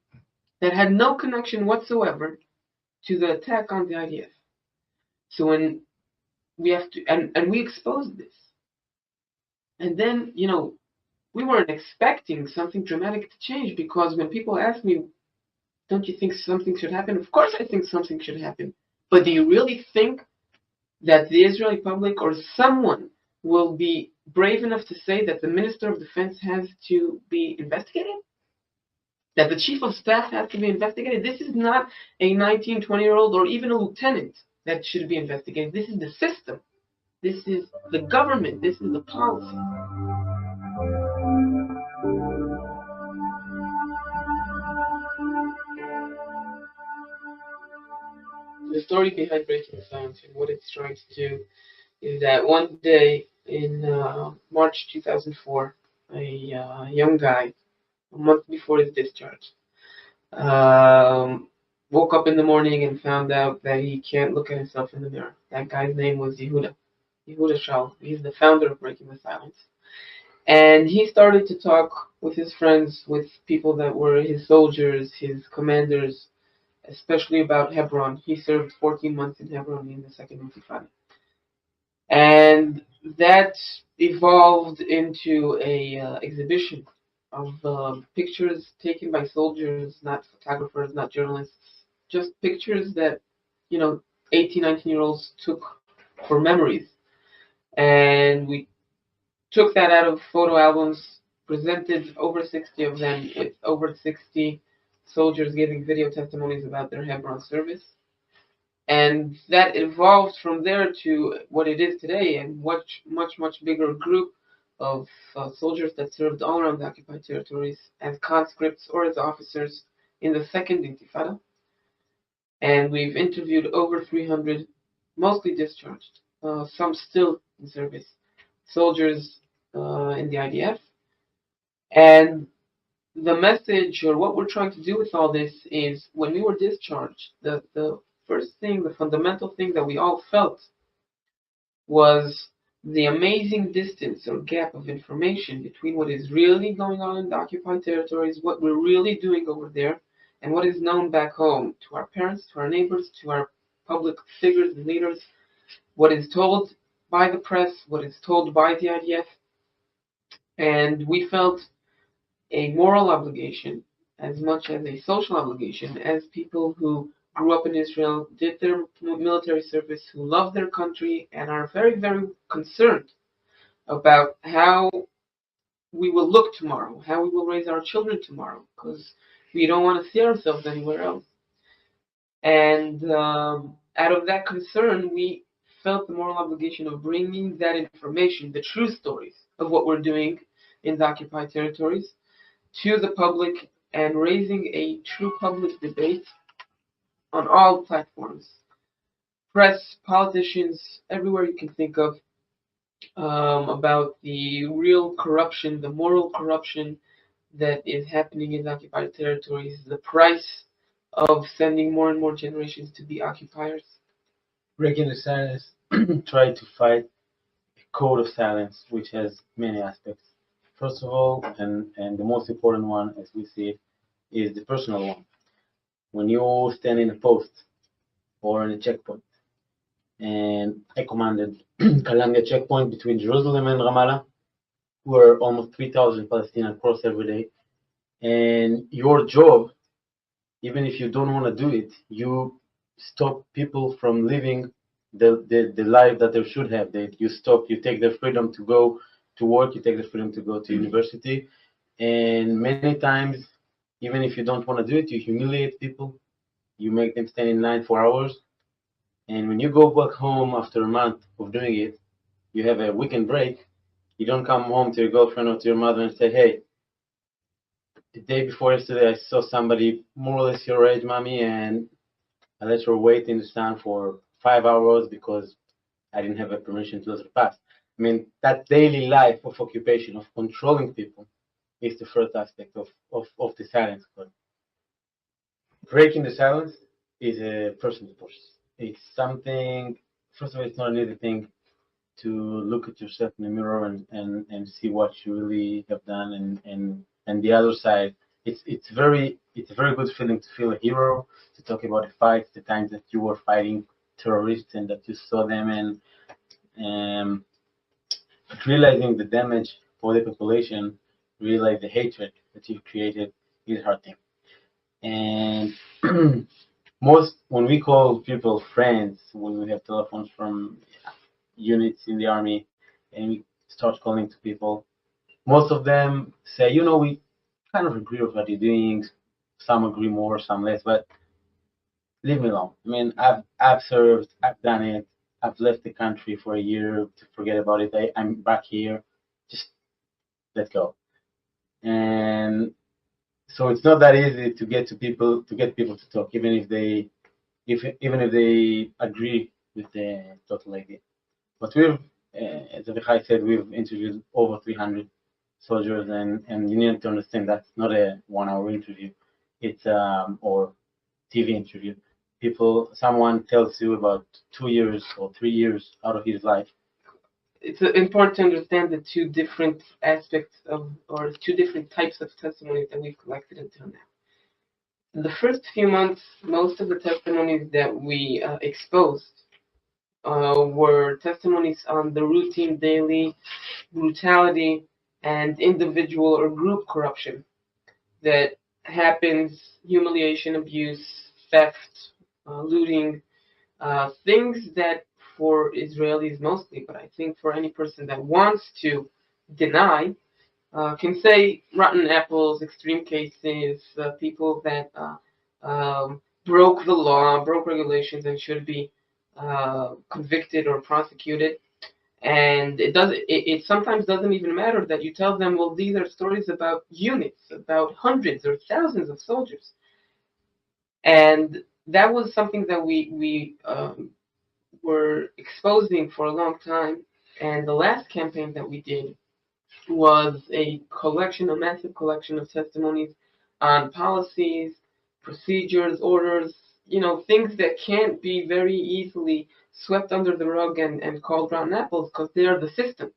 that had no connection whatsoever to the attack on the IDF. So when we have to, and we exposed this. And then, we weren't expecting something dramatic to change, because when people ask me, don't you think something should happen? Of course I think something should happen. But do you really think that the Israeli public or someone will be brave enough to say that the Minister of Defense has to be investigated? That the Chief of Staff has to be investigated? This is not a 19, 20-year-old or even a lieutenant that should be investigated. This is the system. This is the government. This is the policy. The story behind Breaking Silence and what it's trying to do is that one day in March 2004, a young guy, a month before his discharge, woke up in the morning and found out that he can't look at himself in the mirror. That guy's name was Yehuda Shaul. He's the founder of Breaking the Silence. And he started to talk with his friends, with people that were his soldiers, his commanders, especially about Hebron. He served 14 months in Hebron in the Second Intifada. And that evolved into a exhibition of pictures taken by soldiers, not photographers, not journalists, just pictures that, 18, 19-year-olds took for memories. And we took that out of photo albums, presented over 60 of them, with over 60 soldiers giving video testimonies about their Hebron service. And that evolved from there to what it is today, and much bigger group of soldiers that served all around the occupied territories as conscripts or as officers in the Second Intifada. And we've interviewed over 300, mostly discharged, some still in service, soldiers in the IDF. And the message, or what we're trying to do with all this, is when we were discharged, the first thing, the fundamental thing that we all felt was the amazing distance or gap of information between what is really going on in the occupied territories, what we're really doing over there, and what is known back home to our parents, to our neighbors, to our public figures and leaders, what is told by the press, what is told by the IDF. And we felt a moral obligation as much as a social obligation as people who grew up in Israel, did their military service, who love their country, and are very, very concerned about how we will look tomorrow, how we will raise our children tomorrow, because we don't want to see ourselves anywhere else. And out of that concern, we felt the moral obligation of bringing that information, the true stories of what we're doing in the occupied territories, to the public, and raising a true public debate on all platforms, press, politicians, everywhere you can think of, about the real corruption, the moral corruption that is happening in the occupied territories, the price of sending more and more generations to be occupiers. Breaking the Silence tried to fight a code of silence, which has many aspects. First of all, and the most important one, as we see it, is the personal one. When you stand in a post or in a checkpoint, and I commanded Kalanga checkpoint between Jerusalem and Ramallah, where almost 3,000 Palestinians cross every day, and your job, even if you don't want to do it, you stop people from living the life that they should have. You take their freedom to go to work, you take their freedom to go to university, and many times, even if you don't want to do it, you humiliate people, you make them stand in line for hours, and when you go back home after a month of doing it, you have a weekend break, you don't come home to your girlfriend or to your mother and say, hey, the day before yesterday, I saw somebody more or less your age, mommy, and I let her wait in the sun for 5 hours because I didn't have a permission to let her pass. I mean, that daily life of occupation, of controlling people, is the first aspect of the silence code. Breaking the silence is a personal process. It's something, first of all, it's not an easy thing to look at yourself in the mirror and see what you really have done, and the other side, it's a very good feeling to feel a hero, to talk about the fights, the times that you were fighting terrorists and that you saw them, and realizing the damage for the population, realize the hatred that you've created is hard thing. And when we call people friends, when we have telephones from units in the army and we start calling to people, most of them say, we kind of agree with what you're doing. Some agree more, some less, but leave me alone. I mean, I've served, I've done it. I've left the country for a year to forget about it. I'm back here. Just let go. And so it's not that easy to get people to talk, even if they agree with the total idea. But we've, as Avichai said, we've interviewed over 300 soldiers, and you need to understand that's not a 1 hour interview. It's or TV interview. Someone tells you about 2 years or 3 years out of his life. It's important to understand the two different aspects of, or two different types of testimonies that we've collected until now. In the first few months, most of the testimonies that we exposed were testimonies on the routine daily brutality and individual or group corruption that happens, humiliation, abuse, theft, looting, things that for Israelis mostly, but I think for any person that wants to deny, can say rotten apples, extreme cases, people that broke the law, broke regulations, and should be convicted or prosecuted. And it sometimes doesn't even matter that you tell them, well, these are stories about units, about hundreds or thousands of soldiers. And that was something that we were exposing for a long time. And the last campaign that we did was a massive collection of testimonies on policies, procedures, orders, things that can't be very easily swept under the rug and called rotten apples because they are the system.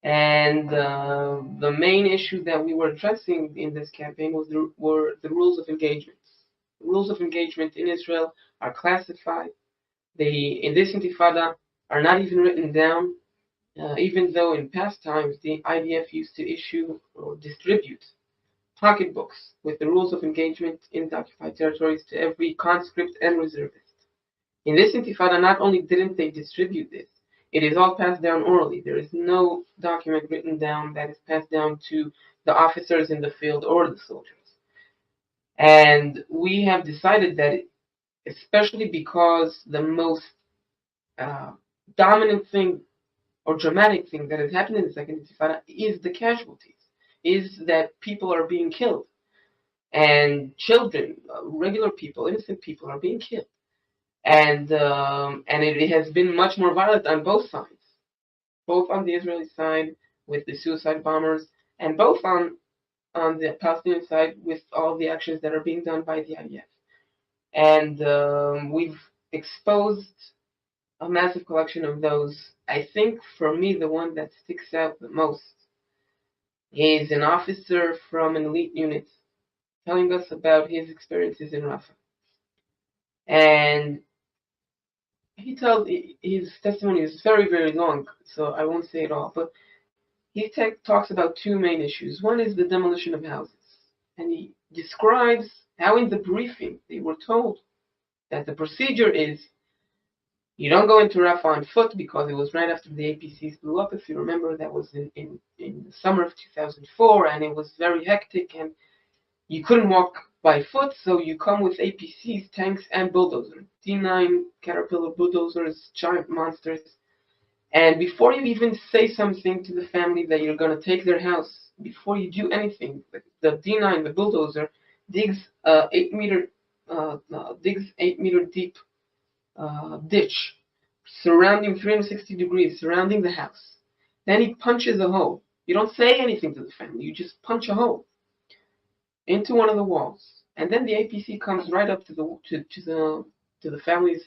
And the main issue that we were addressing in this campaign were the rules of engagement. The rules of engagement in Israel are classified. In this intifada are not even written down, even though in past times the IDF used to issue or distribute pocketbooks with the rules of engagement in the occupied territories to every conscript and reservist. In this intifada, not only didn't they distribute this, it is all passed down orally. There is no document written down that is passed down to the officers in the field or the soldiers. And we have decided that, especially because the most dominant thing or dramatic thing that has happened in the Second Intifada is the casualties, is that people are being killed. And children, regular people, innocent people are being killed. And it has been much more violent on both sides, both on the Israeli side with the suicide bombers, and both on the Palestinian side with all the actions that are being done by the IDF. And we've exposed a massive collection of those. I think for me, the one that sticks out the most is an officer from an elite unit telling us about his experiences in Rafah. And his testimony is very, very long, so I won't say it all, but he talks about two main issues. One is the demolition of houses, and he describes how in the briefing they were told that the procedure is you don't go into Rafah on foot because it was right after the APCs blew up. If you remember, that was in the summer of 2004, and it was very hectic, and you couldn't walk by foot, so you come with APCs, tanks, and bulldozers. D9 Caterpillar bulldozers, giant monsters. And before you even say something to the family that you're going to take their house, before you do anything, the D9, the bulldozer, digs 8 meter deep ditch, surrounding 360 degrees, surrounding the house. Then he punches a hole. You don't say anything to the family. You just punch a hole into one of the walls, and then the APC comes right up to the family's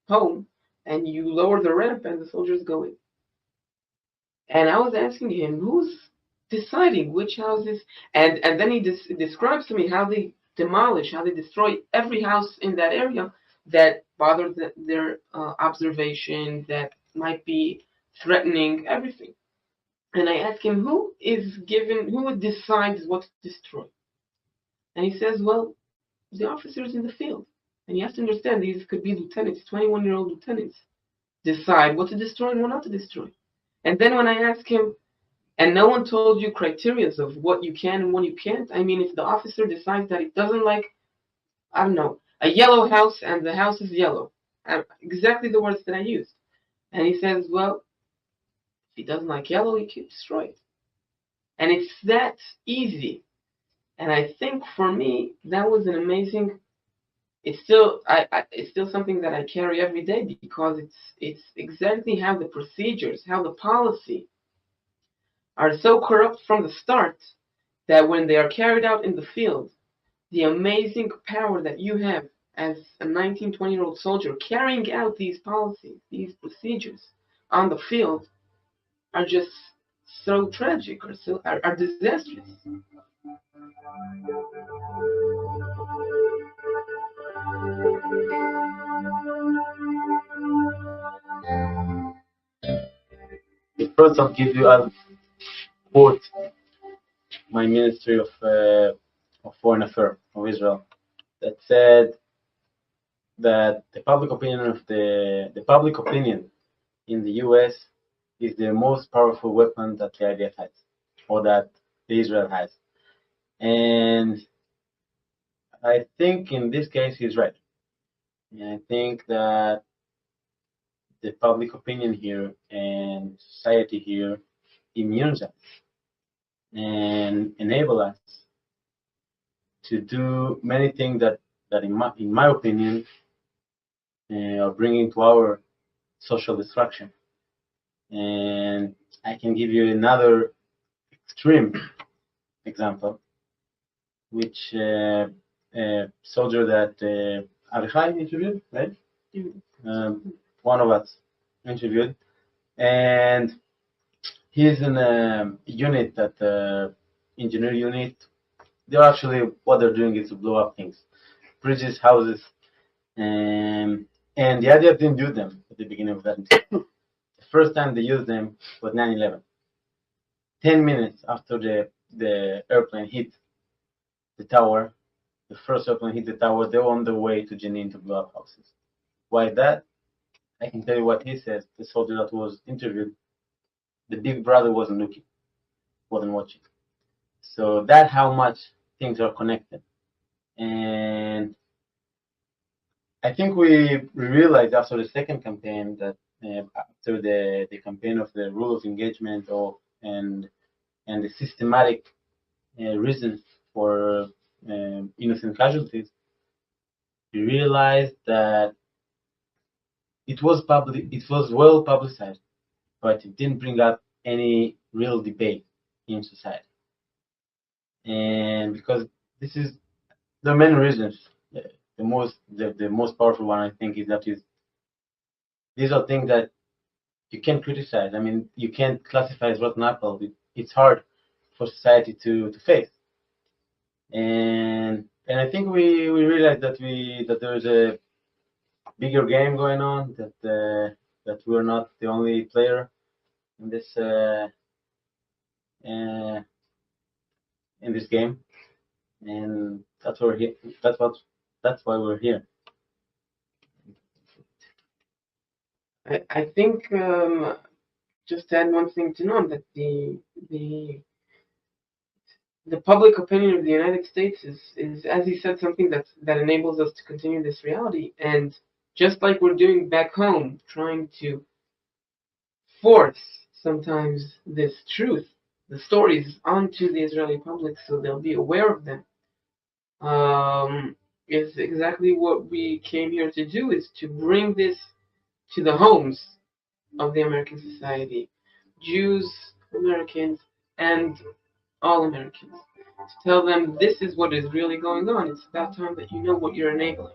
home, and you lower the ramp, and the soldiers go in. And I was asking him, who's deciding which houses? And then he describes to me how they demolish, how they destroy every house in that area that bothers their observation, that might be threatening, everything. And I asked him, who decides what to destroy? And he says, well, the officers in the field. And you have to understand, these could be lieutenants, 21-year-old lieutenants, decide what to destroy and what not to destroy. And then when I ask him, and no one told you criteria of what you can and what you can't, I mean, if the officer decides that he doesn't like, I don't know, a yellow house and the house is yellow, exactly the words that I used. And he says, well, if he doesn't like yellow, he can destroy it. And it's that easy. And I think for me, that was an amazing. It's still something that I carry every day because it's exactly how the procedures, how the policy are so corrupt from the start that when they are carried out in the field, the amazing power that you have as a 19, 20-year-old soldier carrying out these policies, these procedures on the field are just so tragic or are disastrous. First, I'll quote my Ministry of Foreign Affairs of Israel that said that the public opinion in the U.S. is the most powerful weapon that the IDF has, or that Israel has, and I think in this case he's right. And I think that the public opinion here and society here immunes us and enable us to do many things that in my opinion are bringing to our social destruction. And I can give you another extreme example, which soldier that Avichai interviewed, right? One of us interviewed, and he's in a unit, that engineer unit. They're actually, what they're doing is to blow up things, bridges, houses, and the IDF didn't do them at the beginning of that. The first time they used them was 9/11. 10 minutes after the airplane hit the tower, the first airplane hit the tower, they were on their way to Jenin to blow up houses. Why that? I can tell you what he says. The soldier that was interviewed, the big brother wasn't looking, wasn't watching. So that's how much things are connected. And I think we realized after the second campaign that after the campaign of the rule of engagement and the systematic reasons for innocent casualties, we realized that it was well publicized, but it didn't bring up any real debate in society. And because there are many reasons. The most powerful one, I think, is that these are things that you can't criticize. I mean, you can't classify as rotten apple. It's hard for society to face. And I think we realized that there's a bigger game going on, that we're not the only player in this game, and that's why we're here. That's why we're here. I think just to add one thing to know, that the public opinion of the United States is, as he said, something that enables us to continue this reality. And just like we're doing back home, trying to force sometimes this truth, the stories, onto the Israeli public so they'll be aware of them, is exactly what we came here to do, is to bring this to the homes of the American society, Jews, Americans, and all Americans, to tell them this is what is really going on. It's about time that you know what you're enabling.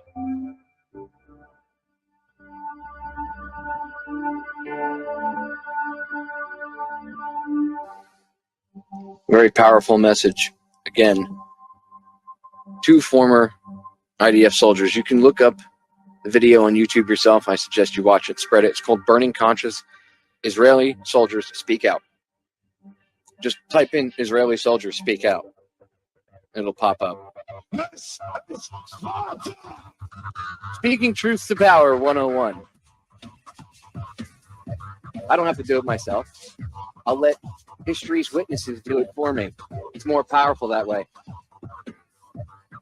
Very powerful message. Again, two former IDF soldiers. You can look up the video on YouTube yourself. I suggest you watch it, spread it. It's called Burning Conscious Israeli Soldiers Speak Out. Just type in Israeli Soldiers Speak Out. It'll pop up. Speaking Truth to Power 101. I don't have to do it myself. I'll let history's witnesses do it for me. It's more powerful that way.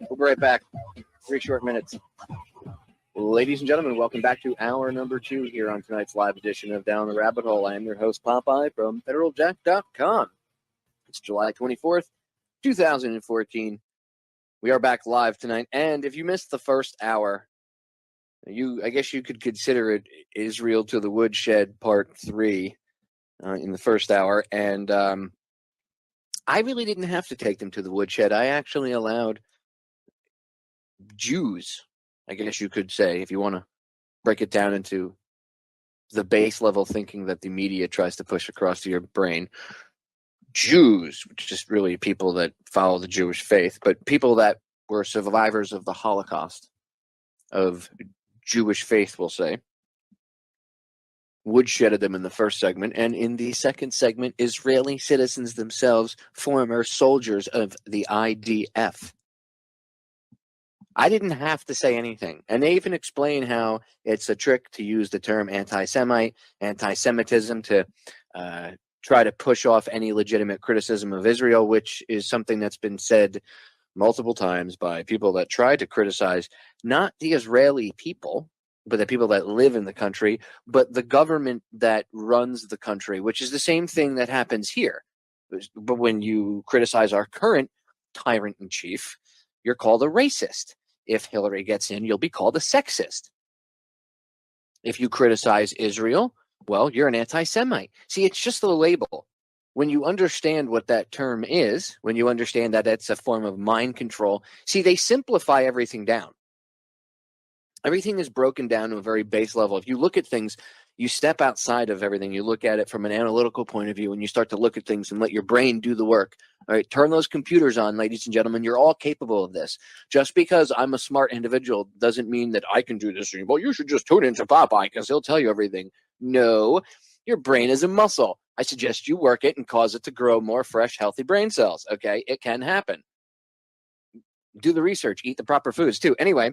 We'll be right back. 3 short minutes. Ladies and gentlemen, welcome back to hour number 2 here on tonight's live edition of Down the Rabbit Hole. I am your host, Popeye, from federaljack.com. It's July 24th, 2014. We are back live tonight. And if you missed the first hour, I guess you could consider it Israel to the Woodshed Part 3 in the first hour. And I really didn't have to take them to the woodshed. I actually allowed Jews I guess you could say, if you want to break it down into the base level thinking that the media tries to push across to your brain. Jews, which is just really people that follow the Jewish faith, but people that were survivors of the Holocaust, of Jewish faith, we'll say, woodshedded them in the first segment, and in the second segment, Israeli citizens themselves, former soldiers of the IDF. I didn't have to say anything, and they even explain how it's a trick to use the term anti-Semitism to try to push off any legitimate criticism of Israel, which is something that's been said multiple times by people that try to criticize not the Israeli people, but the people that live in the country, but the government that runs the country, which is the same thing that happens here. But when you criticize our current tyrant in chief, you're called a racist. If Hillary gets in, you'll be called a sexist. If you criticize Israel, well, you're an anti-Semite. See, it's just a label. When you understand what that term is, when you understand that it's a form of mind control, see, they simplify everything down. Everything is broken down to a very base level. If you look at things, you step outside of everything. You look at it from an analytical point of view, and you start to look at things and let your brain do the work. All right, turn those computers on, ladies and gentlemen. You're all capable of this. Just because I'm a smart individual doesn't mean that I can do this. Well, you should just tune into Popeye because he'll tell you everything. No, your brain is a muscle. I suggest you work it and cause it to grow more fresh, healthy brain cells. Okay, it can happen. Do the research. Eat the proper foods too. Anyway,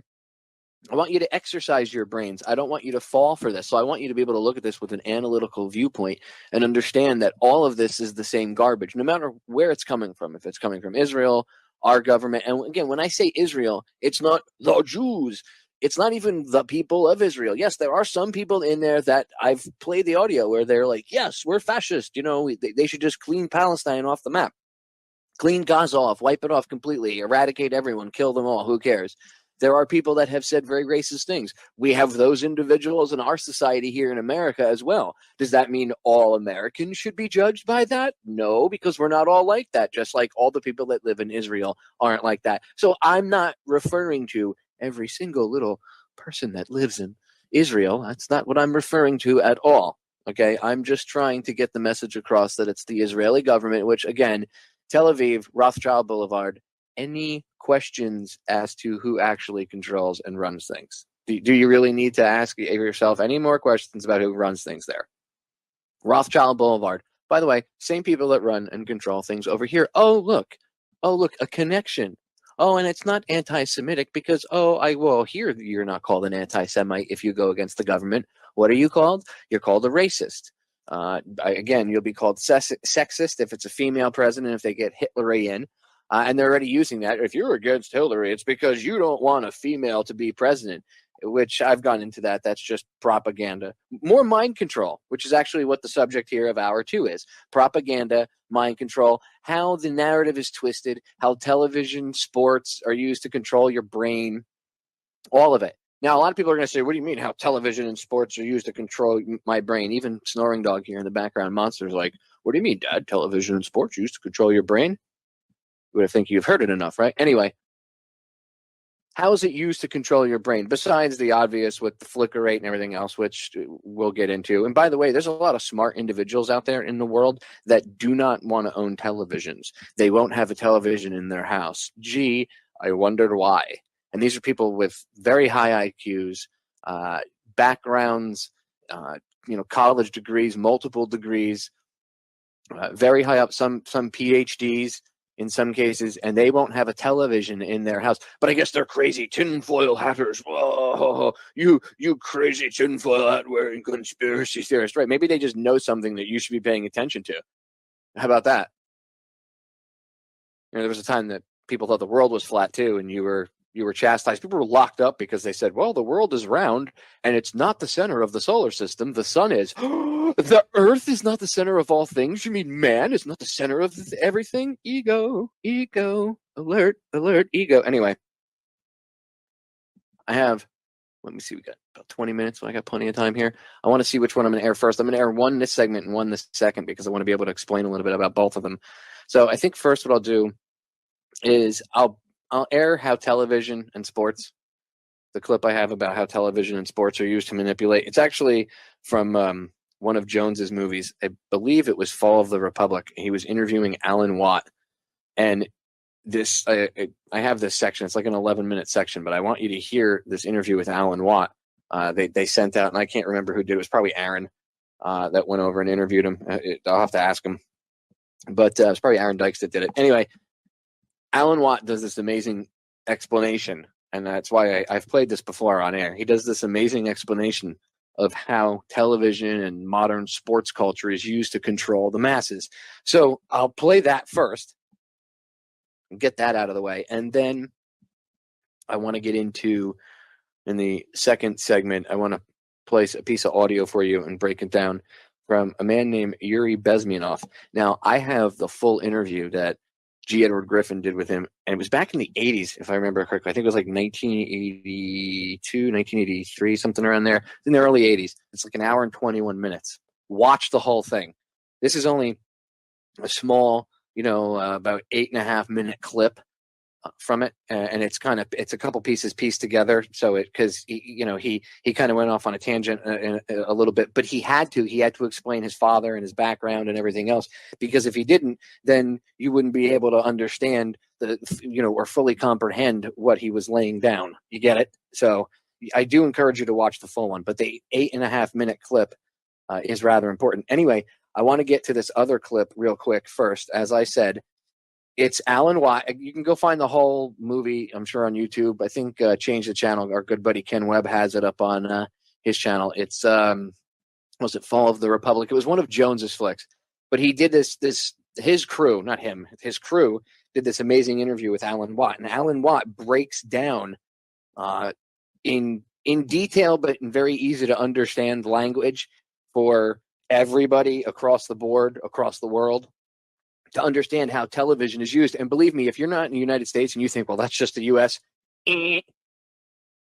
I want you to exercise your brains. I don't want you to fall for this. So I want you to be able to look at this with an analytical viewpoint and understand that all of this is the same garbage, no matter where it's coming from. If it's coming from Israel, our government. And again, when I say Israel, it's not the Jews. It's not even the people of Israel. Yes, there are some people in there that I've played the audio where they're like, yes, we're fascist. You know, they should just clean Palestine off the map. Clean Gaza off, wipe it off completely, eradicate everyone, kill them all. Who cares? There are people that have said very racist things. We have those individuals in our society here in America as well. Does that mean all Americans should be judged by that? No, because we're not all like that, just like all the people that live in Israel aren't like that. So I'm not referring to every single little person that lives in Israel. That's not what I'm referring to at all. Okay, I'm just trying to get the message across that it's the Israeli government, which again, Tel Aviv, Rothschild Boulevard. Any questions as to who actually controls and runs things? Do you really need to ask yourself any more questions about who runs things there? Rothschild Boulevard. By the way, same people that run and control things over here. Oh, look, a connection. Oh, and it's not anti-Semitic because, here you're not called an anti-Semite if you go against the government. What are you called? You're called a racist. Again, you'll be called sexist if it's a female president, if they get Hillary in. And they're already using that. If you're against Hillary, it's because you don't want a female to be president, which I've gone into that. That's just propaganda. More mind control, which is actually what the subject here of hour 2 is. Propaganda, mind control, how the narrative is twisted, how television, sports are used to control your brain, all of it. Now, a lot of people are going to say, what do you mean how television and sports are used to control my brain? Even Snoring Dog here in the background, Monster's like, what do you mean, Dad? Television and sports used to control your brain? You would think you've heard it enough, right? Anyway, how is it used to control your brain? Besides the obvious with the flicker rate and everything else, which we'll get into. And by the way, there's a lot of smart individuals out there in the world that do not want to own televisions. They won't have a television in their house. Gee, I wondered why. And these are people with very high IQs, backgrounds, college degrees, multiple degrees, very high up, some PhDs, in some cases, and they won't have a television in their house. But I guess they're crazy tinfoil hatters. Whoa, you crazy tinfoil hat wearing conspiracy theorist, right? Maybe they just know something that you should be paying attention to. How about that? There was a time that people thought the world was flat too, and you were chastised. People were locked up because they said, well, the world is round and it's not the center of the solar system. The sun is. The earth is not the center of all things. You mean man is not the center of everything? Ego, alert, ego. Anyway, let me see, we got about 20 minutes, so I got plenty of time here. I want to see which one I'm going to air first. I'm going to air one this segment and one this second because I want to be able to explain a little bit about both of them. So I think first what I'll do is I'll air how television and sports the clip I have about how television and sports are used to manipulate. It's actually from one of Jones's movies. I believe it was Fall of the Republic. He was interviewing Alan Watt, and this I have this section. It's like an 11-minute section, but I want you to hear this interview with Alan Watt. They sent out, and I can't remember who did it. It was probably Aaron that went over and interviewed him. I'll have to ask him, but it's probably Aaron Dykes that did it. Anyway, Alan Watt does this amazing explanation, and that's why I've played this before on air. He does this amazing explanation of how television and modern sports culture is used to control the masses. So I'll play that first, get that out of the way, and then I want to get into, in the second segment, I want to place a piece of audio for you and break it down from a man named Yuri Bezmenov. Now, I have the full interview that G. Edward Griffin did with him, and it was back in the 80s, if I remember correctly. I think it was like 1982, 1983, something around there. In the early 80s. It's like an hour and 21 minutes. Watch the whole thing. This is only a small, about 8.5-minute clip from it, and it's a couple pieces pieced together. So because he kind of went off on a tangent a little bit, but he had to explain his father and his background and everything else, because if he didn't, then you wouldn't be able to understand or fully comprehend what he was laying down. You get it? So I do encourage you to watch the full one, but the 8.5-minute clip is rather important. Anyway, I want to get to this other clip real quick first. As I said, it's Alan Watt. You can go find the whole movie, I'm sure, on YouTube. I think Change the Channel, our good buddy Ken Webb has it up on his channel. It's, was it Fall of the Republic? It was one of Jones's flicks. But he did his crew, not him, his crew did this amazing interview with Alan Watt. And Alan Watt breaks down in detail, but in very easy to understand language for everybody across the board, across the world, to understand how television is used. And believe me, if you're not in the United States and you think, well, that's just the U.S.,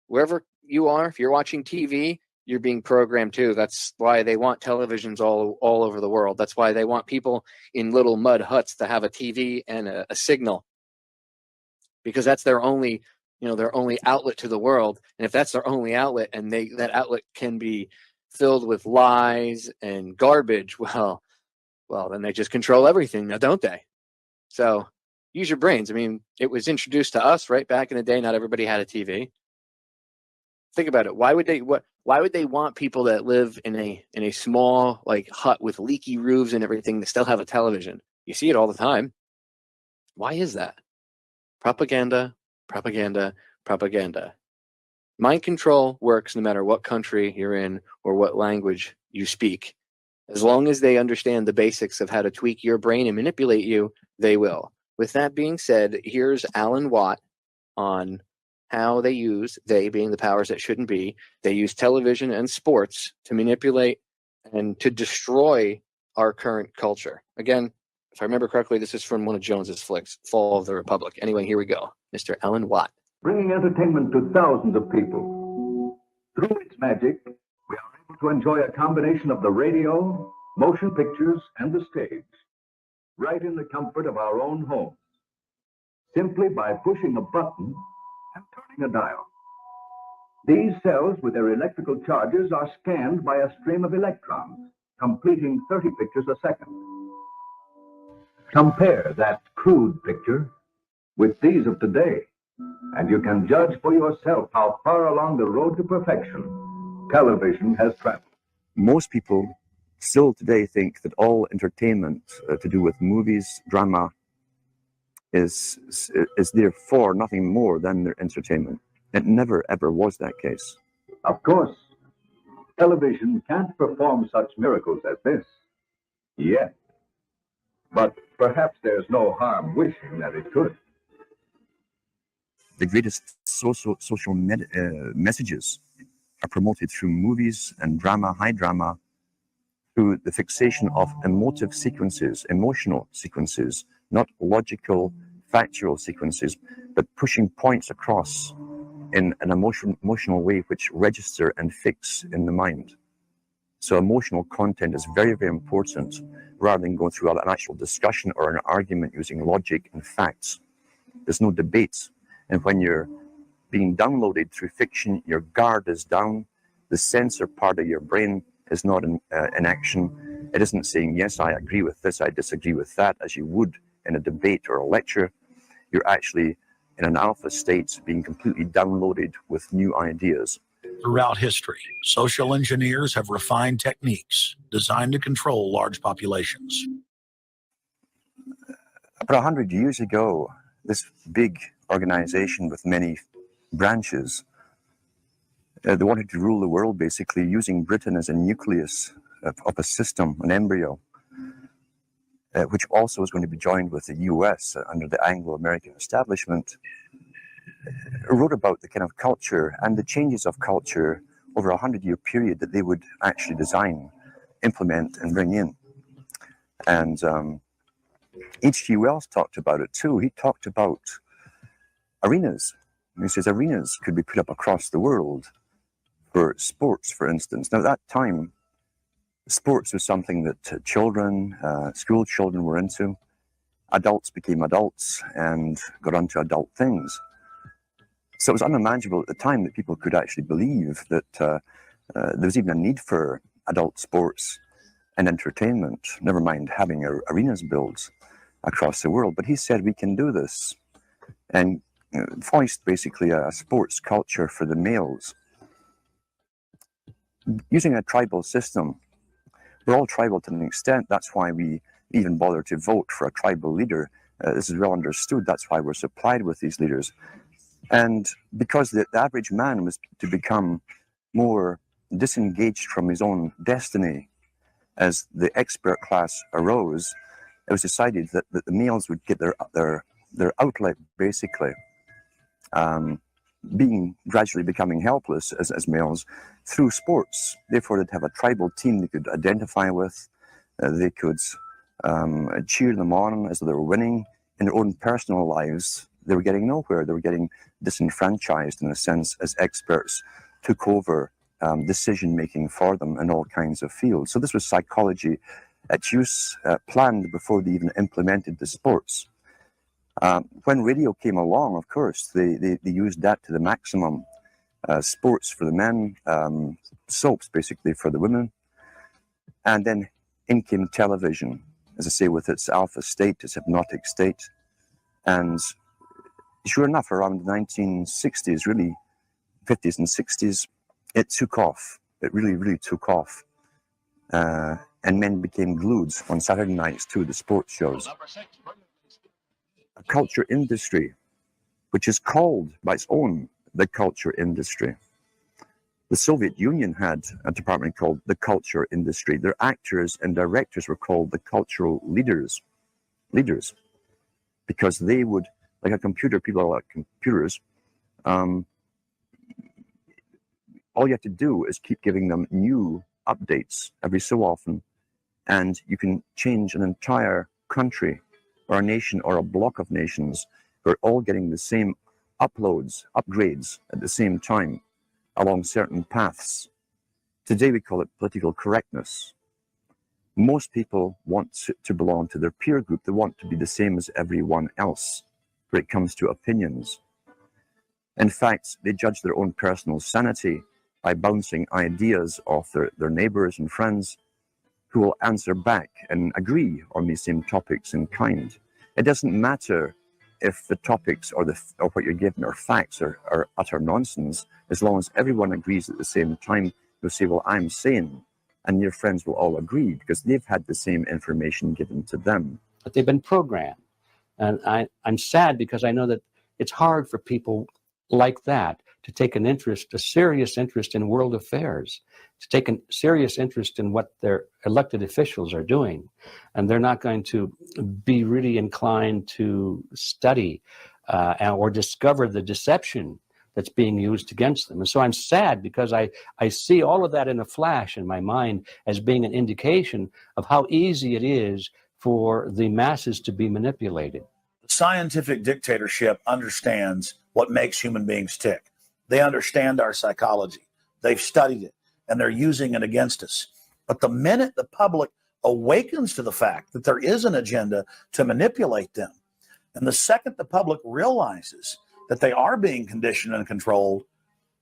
wherever you are, if you're watching TV, you're being programmed too. That's why they want televisions all over the world. That's why they want people in little mud huts to have a TV and a signal, because that's their only outlet to the world. And if that's their only outlet, and that outlet can be filled with lies and garbage, well, then they just control everything now, don't they? So use your brains. I mean, it was introduced to us right back in the day. Not everybody had a TV. Think about it. Why would they want people that live in a small hut with leaky roofs and everything to still have a television? You see it all the time. Why is that? Propaganda, propaganda, propaganda. Mind control works no matter what country you're in or what language you speak. As long as they understand the basics of how to tweak your brain and manipulate you, they will. With that being said, here's Alan Watt on how they being the powers that shouldn't be, they use television and sports to manipulate and to destroy our current culture. Again, if I remember correctly, this is from one of Jones's flicks, Fall of the Republic. Anyway, here we go. Mr. Alan Watt. Bringing entertainment to thousands of people. Through its magic, we are able to enjoy a combination of the radio, motion pictures, and the stage, right in the comfort of our own homes, simply by pushing a button and turning a dial. These cells with their electrical charges are scanned by a stream of electrons, completing 30 pictures a second. Compare that crude picture with these of today, and you can judge for yourself how far along the road to perfection television has traveled. Most people still today think that all entertainment to do with movies, drama, is therefore nothing more than their entertainment. It never ever was that case. Of course, television can't perform such miracles as this yet, but perhaps there's no harm wishing that it could. The greatest social messages are promoted through movies and drama, high drama, through the fixation of emotional sequences, not logical, factual sequences, but pushing points across in an emotional way which register and fix in the mind. So emotional content is very, very important, rather than going through an actual discussion or an argument using logic and facts. There's no debate. And when you're being downloaded through fiction. Your guard is down. The censor part of your brain is not in action. It isn't saying, yes, I agree with this, I disagree with that, as you would in a debate or a lecture. You're actually in an alpha state, being completely downloaded with new ideas. Throughout history, social engineers have refined techniques designed to control large populations. About 100 years ago, this big organization with many branches, they wanted to rule the world basically using Britain as a nucleus of a system, an embryo, which also was going to be joined with the US under the Anglo-American establishment. Wrote about the kind of culture and the changes of culture over a 100-year period that they would actually design, implement, and bring in. And H.G. Wells talked about it too. He talked about arenas. He says arenas could be put up across the world for sports, for instance. Now, at that time, sports was something that children, school children were into. Adults became adults and got onto adult things. So it was unimaginable at the time that people could actually believe that there was even a need for adult sports and entertainment, never mind having arenas built across the world. But he said, we can do this, and voiced basically a sports culture for the males. Using a tribal system, we're all tribal to an extent. That's why we even bother to vote for a tribal leader. This is well understood. That's why we're supplied with these leaders. And because the average man was to become more disengaged from his own destiny as the expert class arose, it was decided that the males would get their outlet, basically, gradually becoming helpless as males through sports. Therefore, they'd have a tribal team they could identify with. They could cheer them on as they were winning. In their own personal lives, they were getting nowhere. They were getting disenfranchised, in a sense, as experts took over decision-making for them in all kinds of fields. So this was psychology at use, planned before they even implemented the sports. When radio came along, of course, they used that to the maximum. Sports for the men, soaps basically for the women. And then in came television, as I say, with its alpha state, its hypnotic state. And sure enough, around the 1960s, really 50s and 60s, it took off. It really, really took off. And men became glued on Saturday nights to the sports shows. A culture industry, which is called by its own the culture industry. The Soviet Union had a department called the culture industry. Their actors and directors were called the cultural leaders, because they would, like a computer, people are like computers. All you have to do is keep giving them new updates every so often, and you can change an entire country or a nation or a block of nations who are all getting the same upgrades at the same time along certain paths. Today we call it political correctness. Most people want to belong to their peer group. They want to be the same as everyone else when it comes to opinions. In fact, they judge their own personal sanity by bouncing ideas off their neighbors and friends who will answer back and agree on these same topics in kind. It doesn't matter if the topics or what you're given are facts or utter nonsense, as long as everyone agrees at the same time. You'll say, well, I'm sane, and your friends will all agree because they've had the same information given to them. But they've been programmed. And I'm sad because I know that it's hard for people like that to take an interest, a serious interest in world affairs, to take a serious interest in what their elected officials are doing. And they're not going to be really inclined to study or discover the deception that's being used against them. And so I'm sad because I see all of that in a flash in my mind as being an indication of how easy it is for the masses to be manipulated. Scientific dictatorship understands what makes human beings tick. They understand our psychology. They've studied it, and they're using it against us. But the minute the public awakens to the fact that there is an agenda to manipulate them, and the second the public realizes that they are being conditioned and controlled,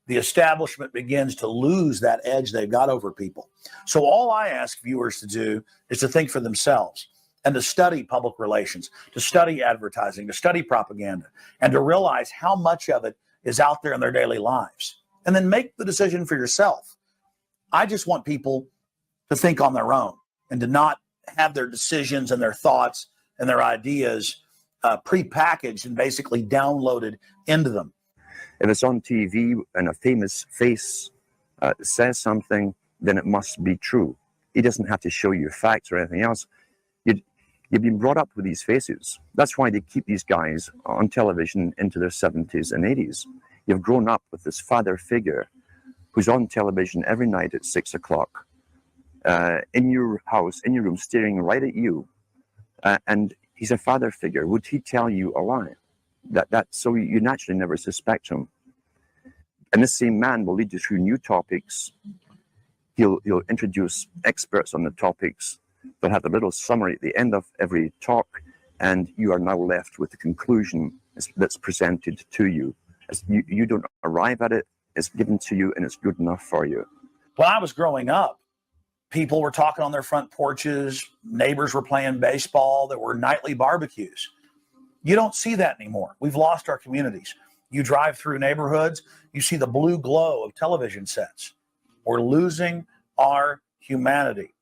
the establishment begins to lose that edge they've got over people. So all I ask viewers to do is to think for themselves and to study public relations, to study advertising, to study propaganda, and to realize how much of it is out there in their daily lives. And then make the decision for yourself. I just want people to think on their own and to not have their decisions and their thoughts and their ideas prepackaged and basically downloaded into them. If it's on TV and a famous face says something, then it must be true. He doesn't have to show you facts or anything else. You've been brought up with these faces. That's why they keep these guys on television into their 70s and 80s. You've grown up with this father figure who's on television every night at 6 o'clock, in your house, in your room, staring right at you. And he's a father figure. Would he tell you a lie? So you naturally never suspect him. And this same man will lead you through new topics. He'll introduce experts on the topics. They'll have a little summary at the end of every talk, and you are now left with the conclusion that's presented to you. You don't arrive at it, it's given to you, and it's good enough for you. When I was growing up, people were talking on their front porches, neighbors were playing baseball, there were nightly barbecues. You don't see that anymore. We've lost our communities. You drive through neighborhoods, you see the blue glow of television sets. We're losing our humanity.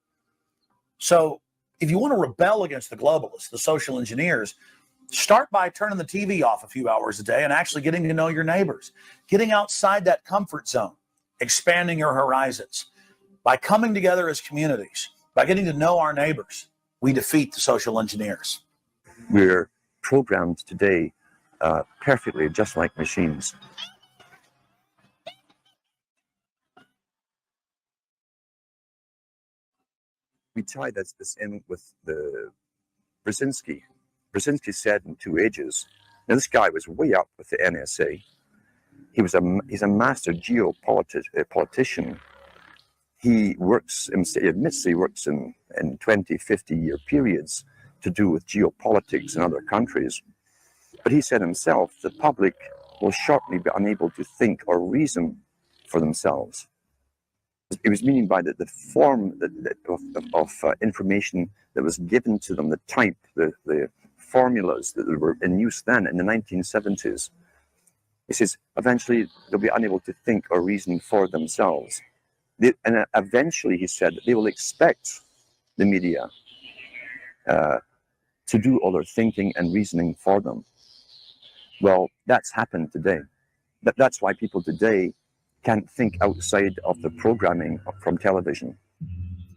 So if you want to rebel against the globalists, the social engineers, start by turning the TV off a few hours a day and actually getting to know your neighbors, getting outside that comfort zone, expanding your horizons. By coming together as communities, by getting to know our neighbors, we defeat the social engineers. We're programmed today perfectly, just like machines. We tie this in with the Brzezinski. Brzezinski said in 2 Ages. Now this guy was way up with the NSA. He's a master geopolitician. He admits he works in 20, 50-year periods to do with geopolitics in other countries. But he said himself, the public will shortly be unable to think or reason for themselves. It was meaning by the form of information that was given to them, the type, the formulas that were in use then in the 1970s. He says, eventually they'll be unable to think or reason for themselves. And eventually, he said, they will expect the media to do all their thinking and reasoning for them. Well, that's happened today. That's why people today can't think outside of the programming from television.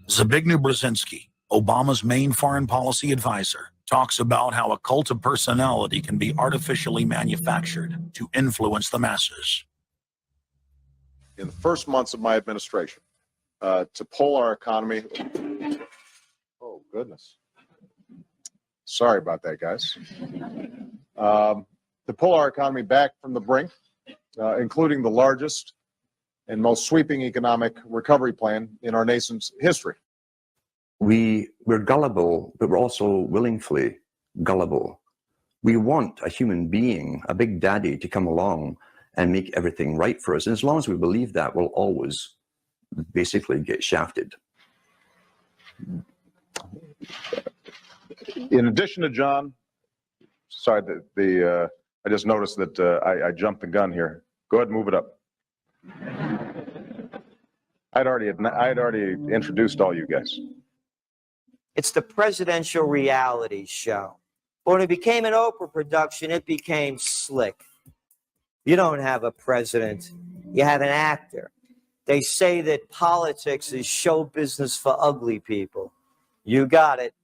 Zbigniew Brzezinski, Obama's main foreign policy advisor, talks about how a cult of personality can be artificially manufactured to influence the masses. In the first months of my administration, to pull our economy. Oh, goodness. Sorry about that, guys. To pull our economy back from the brink, including the largest and most sweeping economic recovery plan in our nation's history. We're gullible, but we're also willingly gullible. We want a human being, a big daddy, to come along and make everything right for us. And as long as we believe that, we'll always basically get shafted. In addition to John, sorry, I just noticed that I jumped the gun here. Go ahead and move it up. I'd already introduced all you guys. It's the presidential reality show. When it became an Oprah production, it became slick. You don't have a president, you have an actor. They say that politics is show business for ugly people. You got it.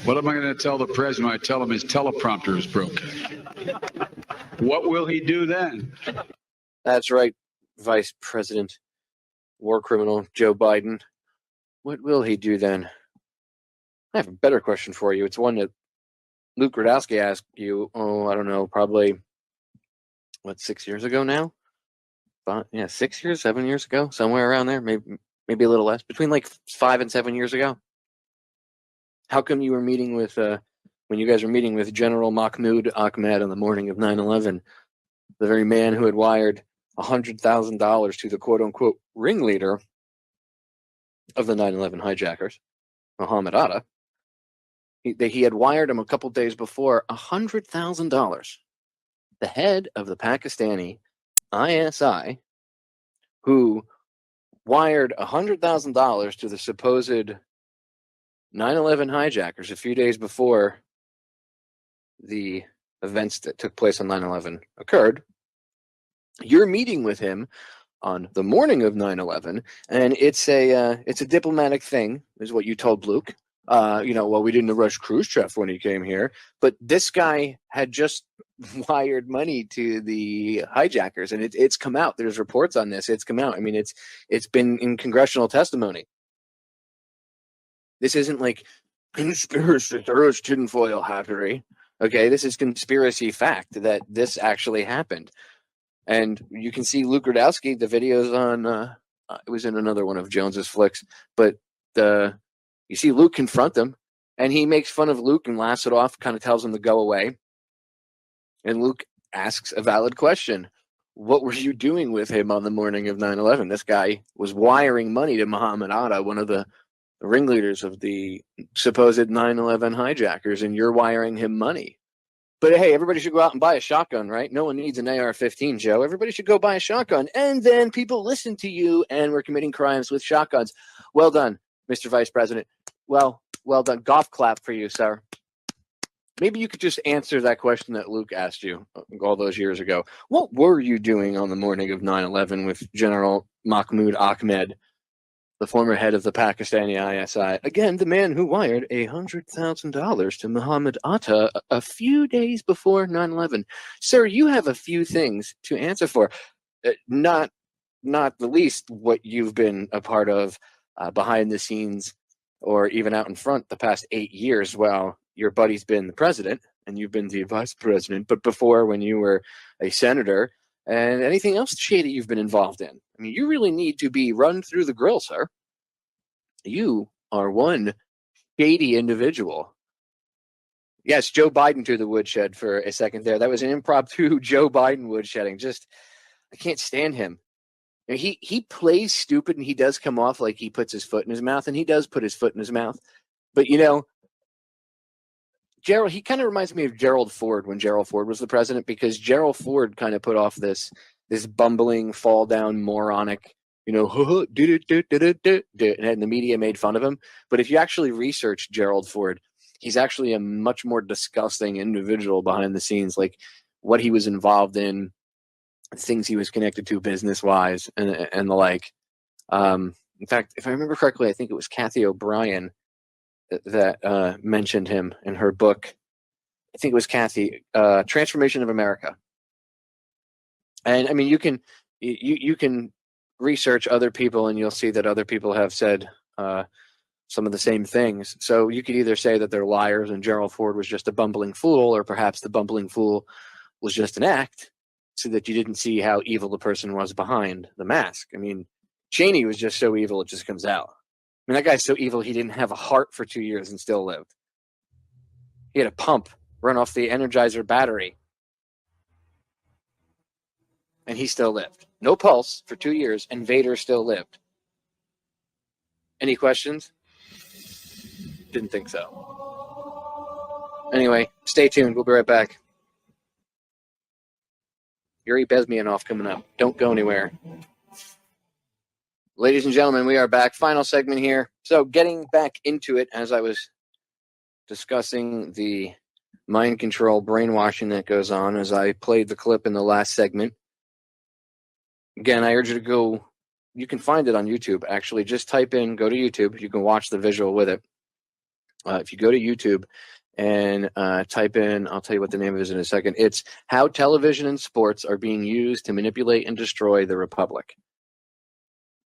What am I going to tell the president when I tell him his teleprompter is broken? What will he do then? That's right, Vice President, war criminal Joe Biden. What will he do then? I have a better question for you. It's one that Luke Radowski asked you, I don't know, probably, 6 years ago now? 6 years, 7 years ago, somewhere around there, maybe a little less, between 5 and 7 years ago. How come you were meeting with, when you guys were meeting with General Mahmoud Ahmad on the morning of 9/11, the very man who had wired $100,000 to the quote-unquote ringleader of the 9/11 hijackers, Mohammed Atta. He had wired him a couple days before $100,000. The head of the Pakistani ISI, who wired $100,000 to the supposed 9/11 hijackers a few days before the events that took place on 9/11 occurred. You're meeting with him on the morning of 9/11, and it's a diplomatic thing, is what you told Luke. Well, we didn't arrest Khrushchev when he came here, but this guy had just wired money to the hijackers, and it's come out. There's reports on this. It's come out. I mean, it's been in congressional testimony. This isn't like conspiracy theorist tinfoil hattery. Okay, this is conspiracy fact that this actually happened. And you can see Luke Rudowski, the videos on, it was in another one of Jones's flicks, but you see Luke confront them, and he makes fun of Luke and laughs it off, kind of tells him to go away. And Luke asks a valid question. What were you doing with him on the morning of 9/11? This guy was wiring money to Mohammed Atta, one of the ringleaders of the supposed 9/11 hijackers, and you're wiring him money. But hey, everybody should go out and buy a shotgun, right? No one needs an AR-15, Joe. Everybody should go buy a shotgun. And then people listen to you, and we're committing crimes with shotguns. Well done, Mr. Vice President. Well done. Golf clap for you, sir. Maybe you could just answer that question that Luke asked you all those years ago. What were you doing on the morning of 9/11 with General Mahmoud Ahmed, the former head of the Pakistani ISI? Again, the man who wired $100,000 to Mohammed Atta a few days before 9/11. Sir, you have a few things to answer for. Not the least what you've been a part of behind the scenes or even out in front the past 8 years while your buddy's been the president and you've been the vice president, but before when you were a senator and anything else shady you've been involved in. I mean, you really need to be run through the grill, sir. You are one shady individual. Yes, Joe Biden to the woodshed for a second there. That was an impromptu Joe Biden woodshedding. I can't stand him. He plays stupid and he does come off like he puts his foot in his mouth, and he does put his foot in his mouth. But Gerald, he kind of reminds me of Gerald Ford when Gerald Ford was the president, because Gerald Ford kind of put off this bumbling, fall down, moronic, and the media made fun of him. But if you actually research Gerald Ford, he's actually a much more disgusting individual behind the scenes, like what he was involved in, things he was connected to business-wise, and the like. In fact, if I remember correctly, I think it was Kathy O'Brien that mentioned him in her book. I think it was Kathy, Transformation of America. And I mean, you can research other people, and you'll see that other people have said some of the same things. So you could either say that they're liars and Gerald Ford was just a bumbling fool, or perhaps the bumbling fool was just an act, so that you didn't see how evil the person was behind the mask. I mean, Cheney was just so evil it just comes out. I mean, that guy's so evil he didn't have a heart for 2 years and still lived. He had a pump run off the Energizer battery, and he still lived. No pulse for 2 years, and Vader still lived. Any questions? Didn't think so. Anyway, stay tuned. We'll be right back. Yuri Bezmenov coming up. Don't go anywhere. Ladies and gentlemen, we are back. Final segment here. So getting back into it, as I was discussing the mind control brainwashing that goes on as I played the clip in the last segment. Again, I urge you to go. You can find it on YouTube, actually. Just type in, go to YouTube. You can watch the visual with it. If you go to YouTube and type in, I'll tell you what the name of it is in a second. It's How Television and Sports Are Being Used to Manipulate and Destroy the Republic.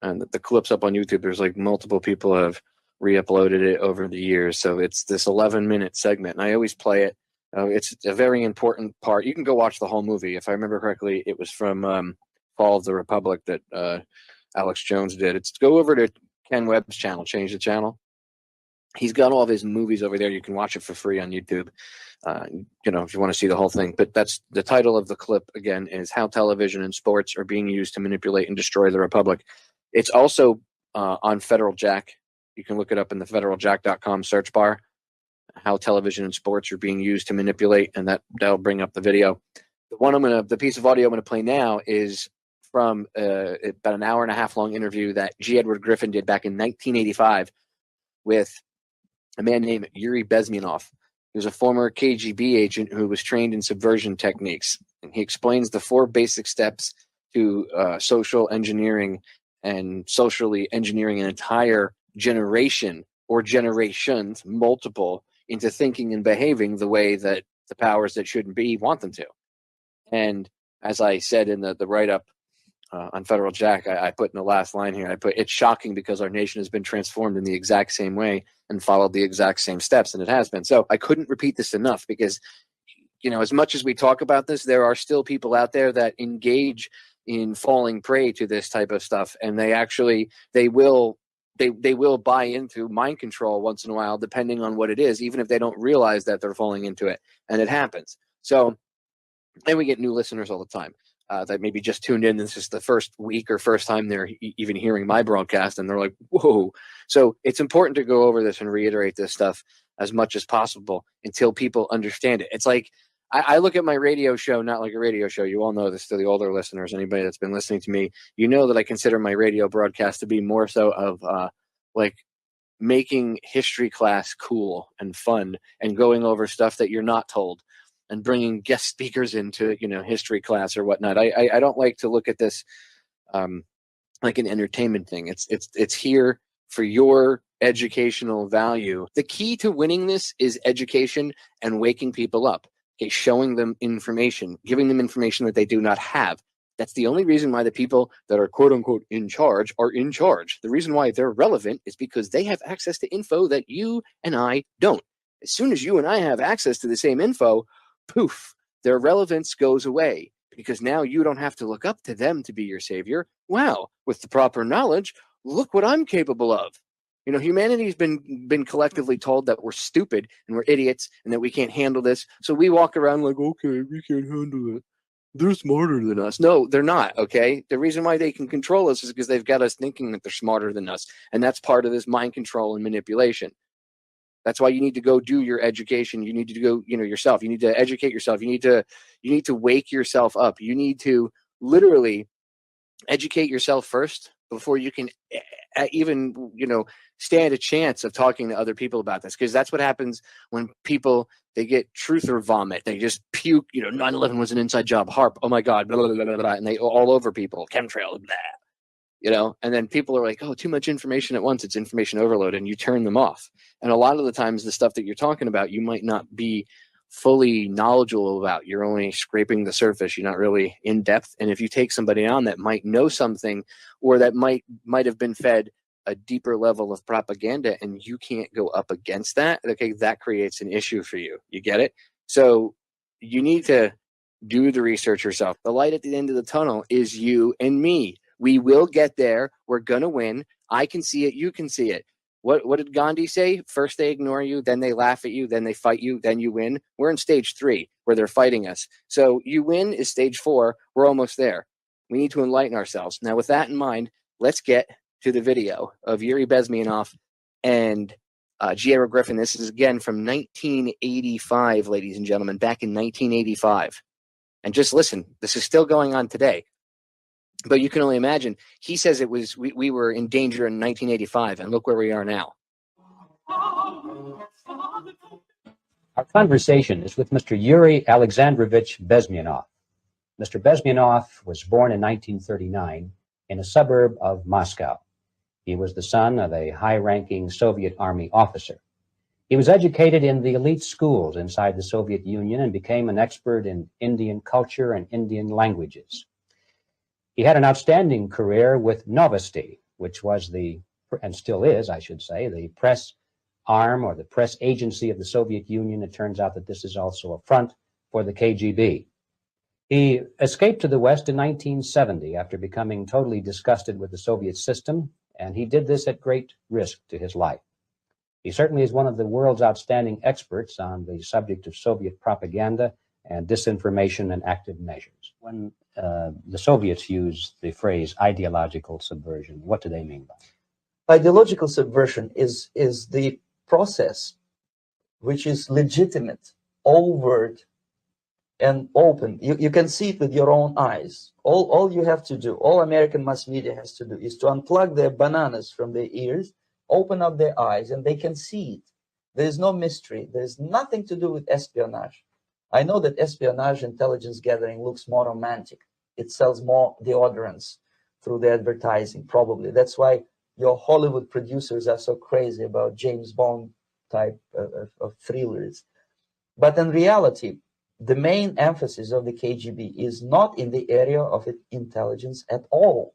And the clip's up on YouTube. There's like multiple people have re-uploaded it over the years. So it's this 11-minute segment, and I always play it. It's a very important part. You can go watch the whole movie. If I remember correctly, it was from Fall of the Republic that Alex Jones did. It's go over to Ken Webb's channel, change the channel. He's got all of his movies over there. You can watch it for free on YouTube, if you want to see the whole thing. But that's the title of the clip, again, is How Television and Sports Are Being Used to Manipulate and Destroy the Republic. It's also on Federal Jack. You can look it up in the federaljack.com search bar, How Television and Sports Are Being Used to Manipulate, and that'll bring up the video. The piece of audio I'm going to play now is from about an hour and a half long interview that G. Edward Griffin did back in 1985 with a man named Yuri Bezmenov. He was a former KGB agent who was trained in subversion techniques. And he explains the 4 basic steps to social engineering and socially engineering an entire generation or generations, multiple, into thinking and behaving the way that the powers that shouldn't be want them to. And as I said in the write-up on Federal Jack, I put in the last line here, I put, it's shocking because our nation has been transformed in the exact same way and followed the exact same steps, and it has been. So I couldn't repeat this enough because, as much as we talk about this, there are still people out there that engage in falling prey to this type of stuff, and they will buy into mind control once in a while, depending on what it is, even if they don't realize that they're falling into it, and it happens. So, and we get new listeners all the time that maybe just tuned in. This is the first week or first time they're even hearing my broadcast, and they're like, whoa. So it's important to go over this and reiterate this stuff as much as possible until people understand it. It's like, I look at my radio show not like a radio show. You all know this, to the older listeners, anybody that's been listening to me, you know that I consider my radio broadcast to be more so of like making history class cool and fun and going over stuff that you're not told and bringing guest speakers into, history class or whatnot. I don't like to look at this like an entertainment thing. It's here for your educational value. The key to winning this is education and waking people up. Okay, showing them information, giving them information that they do not have. That's the only reason why the people that are quote unquote in charge are in charge. The reason why they're relevant is because they have access to info that you and I don't. As soon as you and I have access to the same info, poof, their relevance goes away because now you don't have to look up to them to be your savior. Wow, with the proper knowledge, look what I'm capable of. Humanity's been collectively told that we're stupid and we're idiots and that we can't handle this. So we walk around like, okay, we can't handle it. They're smarter than us. No, they're not, okay? The reason why they can control us is because they've got us thinking that they're smarter than us. And that's part of this mind control and manipulation. That's why you need to go do your education. You need to go, yourself. You need to educate yourself. You need to wake yourself up. You need to literally educate yourself first before you can even, stand a chance of talking to other people about this. Because that's what happens when people, they get truth or vomit. They just puke, 9/11 was an inside job, HARP, oh my God, blah, blah, blah, blah, blah, and they all over people, chemtrail, blah. And then people are like, oh, too much information at once. It's information overload, and you turn them off. And a lot of the times the stuff that you're talking about, you might not be fully knowledgeable about. You're only scraping the surface. You're not really in depth. And if you take somebody on that might know something or that might have been fed a deeper level of propaganda and you can't go up against that, okay, that creates an issue for you. You get it? So you need to do the research yourself. The light at the end of the tunnel is you and me. We will get there. We're going to win. I can see it. You can see it. What did Gandhi say? First they ignore you, then they laugh at you, then they fight you, then you win. We're in stage 3 where they're fighting us. So you win is stage 4. We're almost there. We need to enlighten ourselves. Now, with that in mind, let's get to the video of Yuri Bezmenov and G. Edward Griffin. This is again from 1985, ladies and gentlemen, back in 1985. And just listen, this is still going on today. But you can only imagine. He says it was we were in danger in 1985, and look where we are now. Our conversation is with Mr. Yuri Alexandrovich Bezmenov. Mr. Bezmenov was born in 1939 in a suburb of Moscow. He was the son of a high-ranking Soviet Army officer. He was educated in the elite schools inside the Soviet Union and became an expert in Indian culture and Indian languages. He had an outstanding career with Novosti, which was and still is, I should say, the press arm or the press agency of the Soviet Union. It turns out that this is also a front for the KGB. He escaped to the West in 1970 after becoming totally disgusted with the Soviet system, and he did this at great risk to his life. He certainly is one of the world's outstanding experts on the subject of Soviet propaganda and disinformation and active measures. When the Soviets use the phrase ideological subversion, what do they mean by it? Ideological subversion is the process which is legitimate, overt, and open. You can see it with your own eyes. All you have to do, all American mass media has to do, is to unplug their bananas from their ears, open up their eyes, and they can see it. There is no mystery. There is nothing to do with espionage. I know that espionage intelligence gathering looks more romantic. It sells more deodorants through the advertising, probably. That's why your Hollywood producers are so crazy about James Bond type of thrillers. But in reality, the main emphasis of the KGB is not in the area of intelligence at all.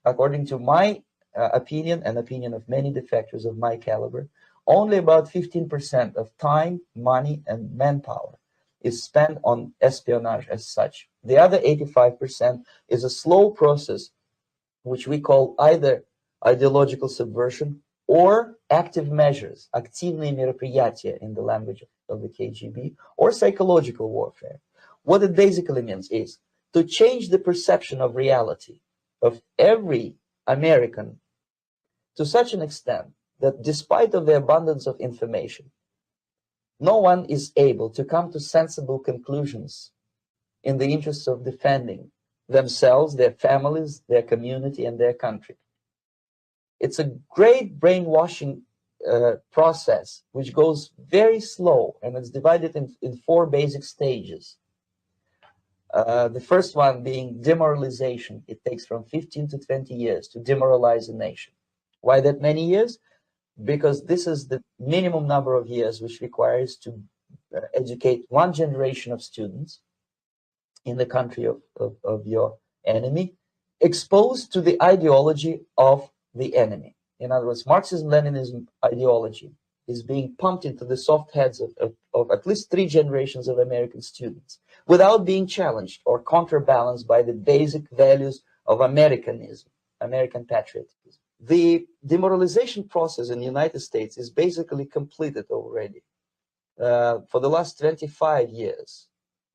According to my opinion and opinion of many defectors of my caliber, only about 15% of time, money, and manpower is spent on espionage as such. The other 85% is a slow process, which we call either ideological subversion or active measures, активные мероприятия in the language of the KGB, or psychological warfare. What it basically means is to change the perception of reality of every American to such an extent that despite of the abundance of information, no one is able to come to sensible conclusions in the interests of defending themselves, their families, their community, and their country. It's a great brainwashing process which goes very slow, and it's divided in 4 basic stages. The first one being demoralization. It takes from 15 to 20 years to demoralize a nation. Why that many years? Because this is the minimum number of years which requires to educate one generation of students in the country of your enemy, exposed to the ideology of the enemy. In other words, Marxism-Leninism ideology is being pumped into the soft heads of at least 3 generations of American students without being challenged or counterbalanced by the basic values of Americanism, American patriotism. The demoralization process in the United States is basically completed already. For the last 25 years,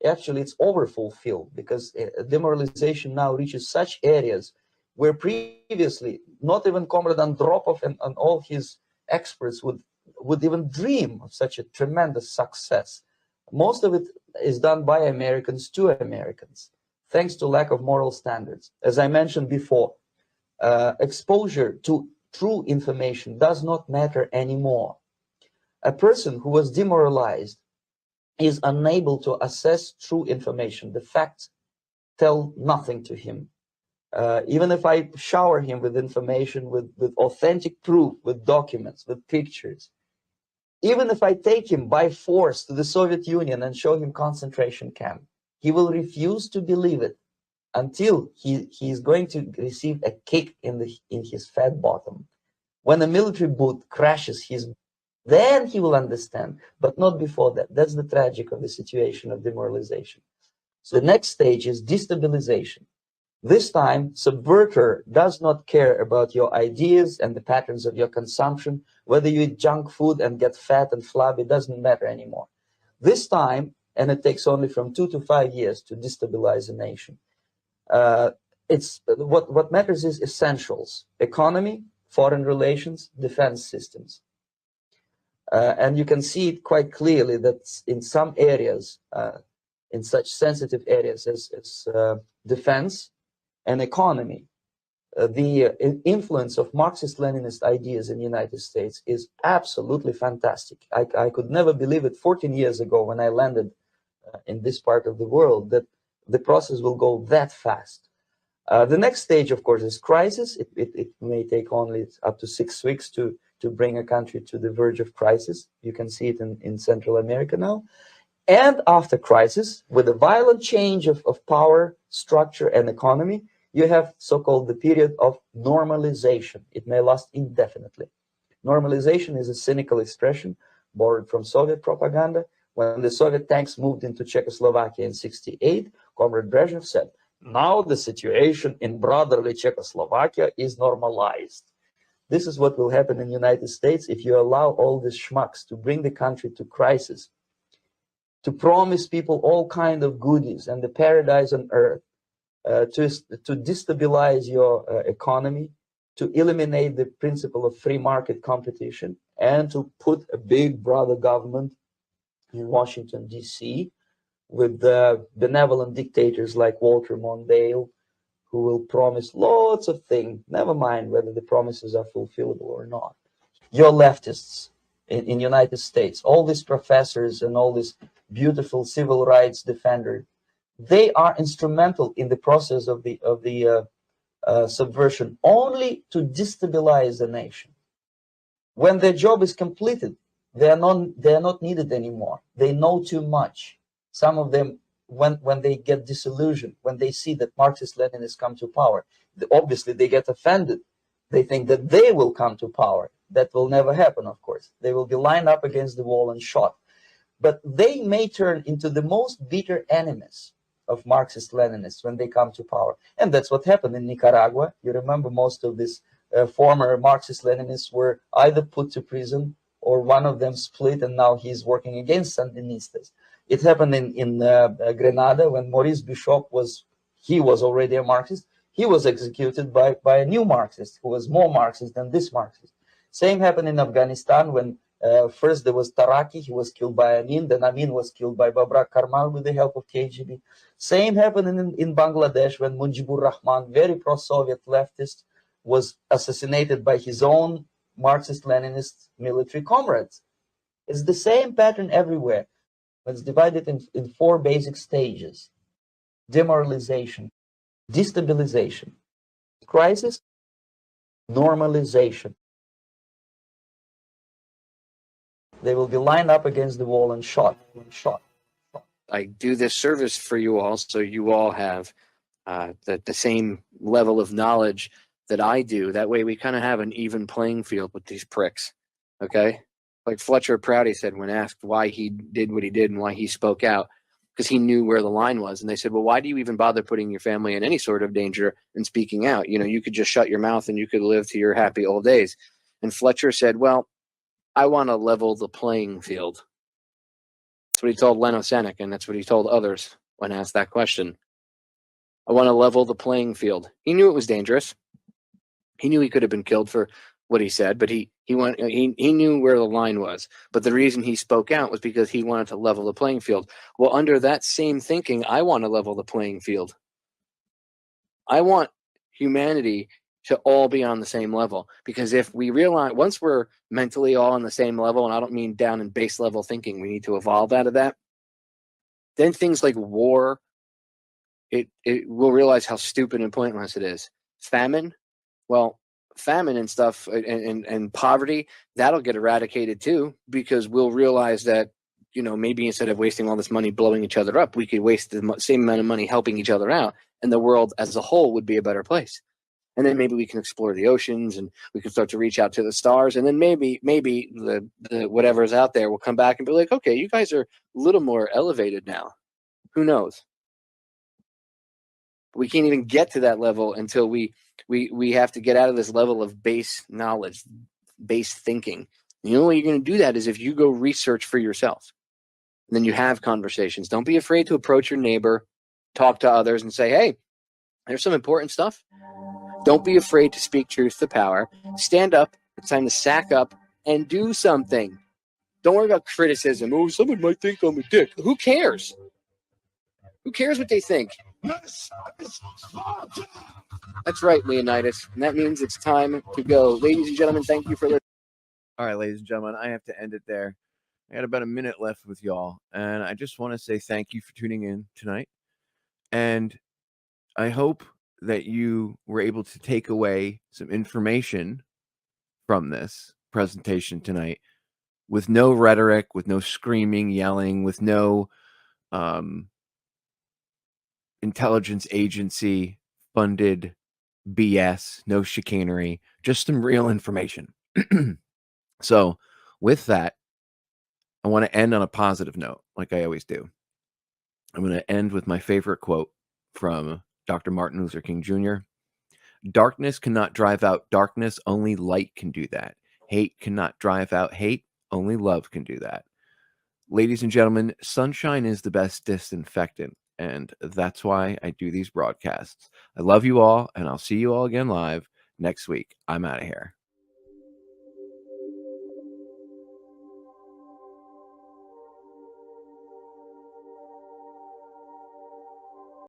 actually it's overfulfilled, because demoralization now reaches such areas where previously not even Comrade Andropov and all his experts would even dream of such a tremendous success. Most of it is done by Americans to Americans, thanks to lack of moral standards. As I mentioned before, exposure to true information does not matter anymore. A person who was demoralized is unable to assess true information. The facts tell nothing to him. Even if I shower him with information, with authentic proof, with documents, with pictures, even if I take him by force to the Soviet Union and show him concentration camp, he will refuse to believe it until he is going to receive a kick in his fat bottom. When a military boot crashes then he will understand, but not before that. That's the tragic of the situation of demoralization. So the next stage is destabilization. This time, subverter does not care about your ideas and the patterns of your consumption. Whether you eat junk food and get fat and flabby, doesn't matter anymore. This time, and it takes only from 2 to 5 years to destabilize a nation. What matters is essentials: economy, foreign relations, defense systems. And you can see it quite clearly that in some areas, in such sensitive areas as defense and economy, the influence of Marxist-Leninist ideas in the United States is absolutely fantastic. I could never believe it 14 years ago when I landed in this part of the world that the process will go that fast. The next stage, of course, is crisis. It may take only up to 6 weeks to bring a country to the verge of crisis. You can see it in Central America now. And after crisis, with a violent change of power, structure, and economy, you have so-called the period of normalization. It may last indefinitely. Normalization is a cynical expression borrowed from Soviet propaganda. When the Soviet tanks moved into Czechoslovakia in '68, Comrade Brezhnev said, "Now the situation in brotherly Czechoslovakia is normalized." This is what will happen in the United States if you allow all these schmucks to bring the country to crisis, to promise people all kind of goodies and the paradise on earth, to destabilize your economy, to eliminate the principle of free market competition, and to put a big brother government in Washington, D.C., with benevolent dictators like Walter Mondale, who will promise lots of things, never mind whether the promises are fulfillable or not. Your leftists in United States, all these professors and all these beautiful civil rights defenders, they are instrumental in the process of the subversion only to destabilize the nation. When their job is completed, they are not needed anymore. They know too much. Some of them, when they get disillusioned, when they see that Marxist-Leninists come to power, obviously they get offended. They think that they will come to power. That will never happen, of course. They will be lined up against the wall and shot. But they may turn into the most bitter enemies of Marxist-Leninists when they come to power. And that's what happened in Nicaragua. You remember most of these former Marxist-Leninists were either put to prison or one of them split, and now he's working against Sandinistas. It happened in Grenada when Maurice Bishop was already a Marxist. He was executed by a new Marxist who was more Marxist than this Marxist. Same happened in Afghanistan when first there was Taraki, he was killed by Amin, then Amin was killed by Babrak Karmal with the help of KGB. Same happened in Bangladesh when Mujibur Rahman, very pro-Soviet leftist, was assassinated by his own Marxist-Leninist military comrades. It's the same pattern everywhere. It's divided in four basic stages: demoralization, destabilization, crisis, normalization. They will be lined up against the wall and shot. I do this service for you all, so you all have the same level of knowledge that I do. That way we kind of have an even playing field with these pricks, okay? Like Fletcher Prouty said when asked why he did what he did and why he spoke out, because he knew where the line was. And they said, well, why do you even bother putting your family in any sort of danger and speaking out? You know, you could just shut your mouth and you could live to your happy old days. And Fletcher said, well, I want to level the playing field. That's what he told Leno Senek, and that's what he told others when asked that question. I want to level the playing field. He knew it was dangerous. He knew he could have been killed for what he said, but he knew where the line was. But the reason he spoke out was because he wanted to level the playing field. Well, under that same thinking, I want to level the playing field. I want humanity to all be on the same level, because if we realize once we're mentally all on the same level, and I don't mean down in base level thinking, we need to evolve out of that, then things like war, it will realize how stupid and pointless it is. Famine, well, famine and stuff and poverty, that'll get eradicated too, because we'll realize that, you know, maybe instead of wasting all this money blowing each other up, we could waste the same amount of money helping each other out, and the world as a whole would be a better place. And then maybe we can explore the oceans, and we can start to reach out to the stars, and then maybe the whatever's out there will come back and be like, okay, you guys are a little more elevated now. Who knows? We can't even get to that level until we have to get out of this level of base knowledge, base thinking. The only way you're going to do that is if you go research for yourself. And then you have conversations. Don't be afraid to approach your neighbor, talk to others, and say, hey, there's some important stuff. Don't be afraid to speak truth to power. Stand up. It's time to sack up and do something. Don't worry about criticism. Oh, someone might think I'm a dick. Who cares? Who cares what they think? That's right, Leonidas. And that means it's time to go. Ladies and gentlemen, thank you for listening. All right, ladies and gentlemen, I have to end it there. I got about a minute left with y'all, and I just want to say thank you for tuning in tonight. And I hope that you were able to take away some information from this presentation tonight with no rhetoric, with no screaming, yelling, with no intelligence agency funded BS, no chicanery, just some real information. So with that, I want to end on a positive note, like I always do. I'm going to end with my favorite quote from Dr. Martin Luther King Jr. Darkness cannot drive out darkness. Only light can do that. Hate cannot drive out hate. Only love can do that. Ladies and gentlemen, sunshine is the best disinfectant, and that's why I do these broadcasts. I love you all, and I'll see you all again live next week. I'm out of here.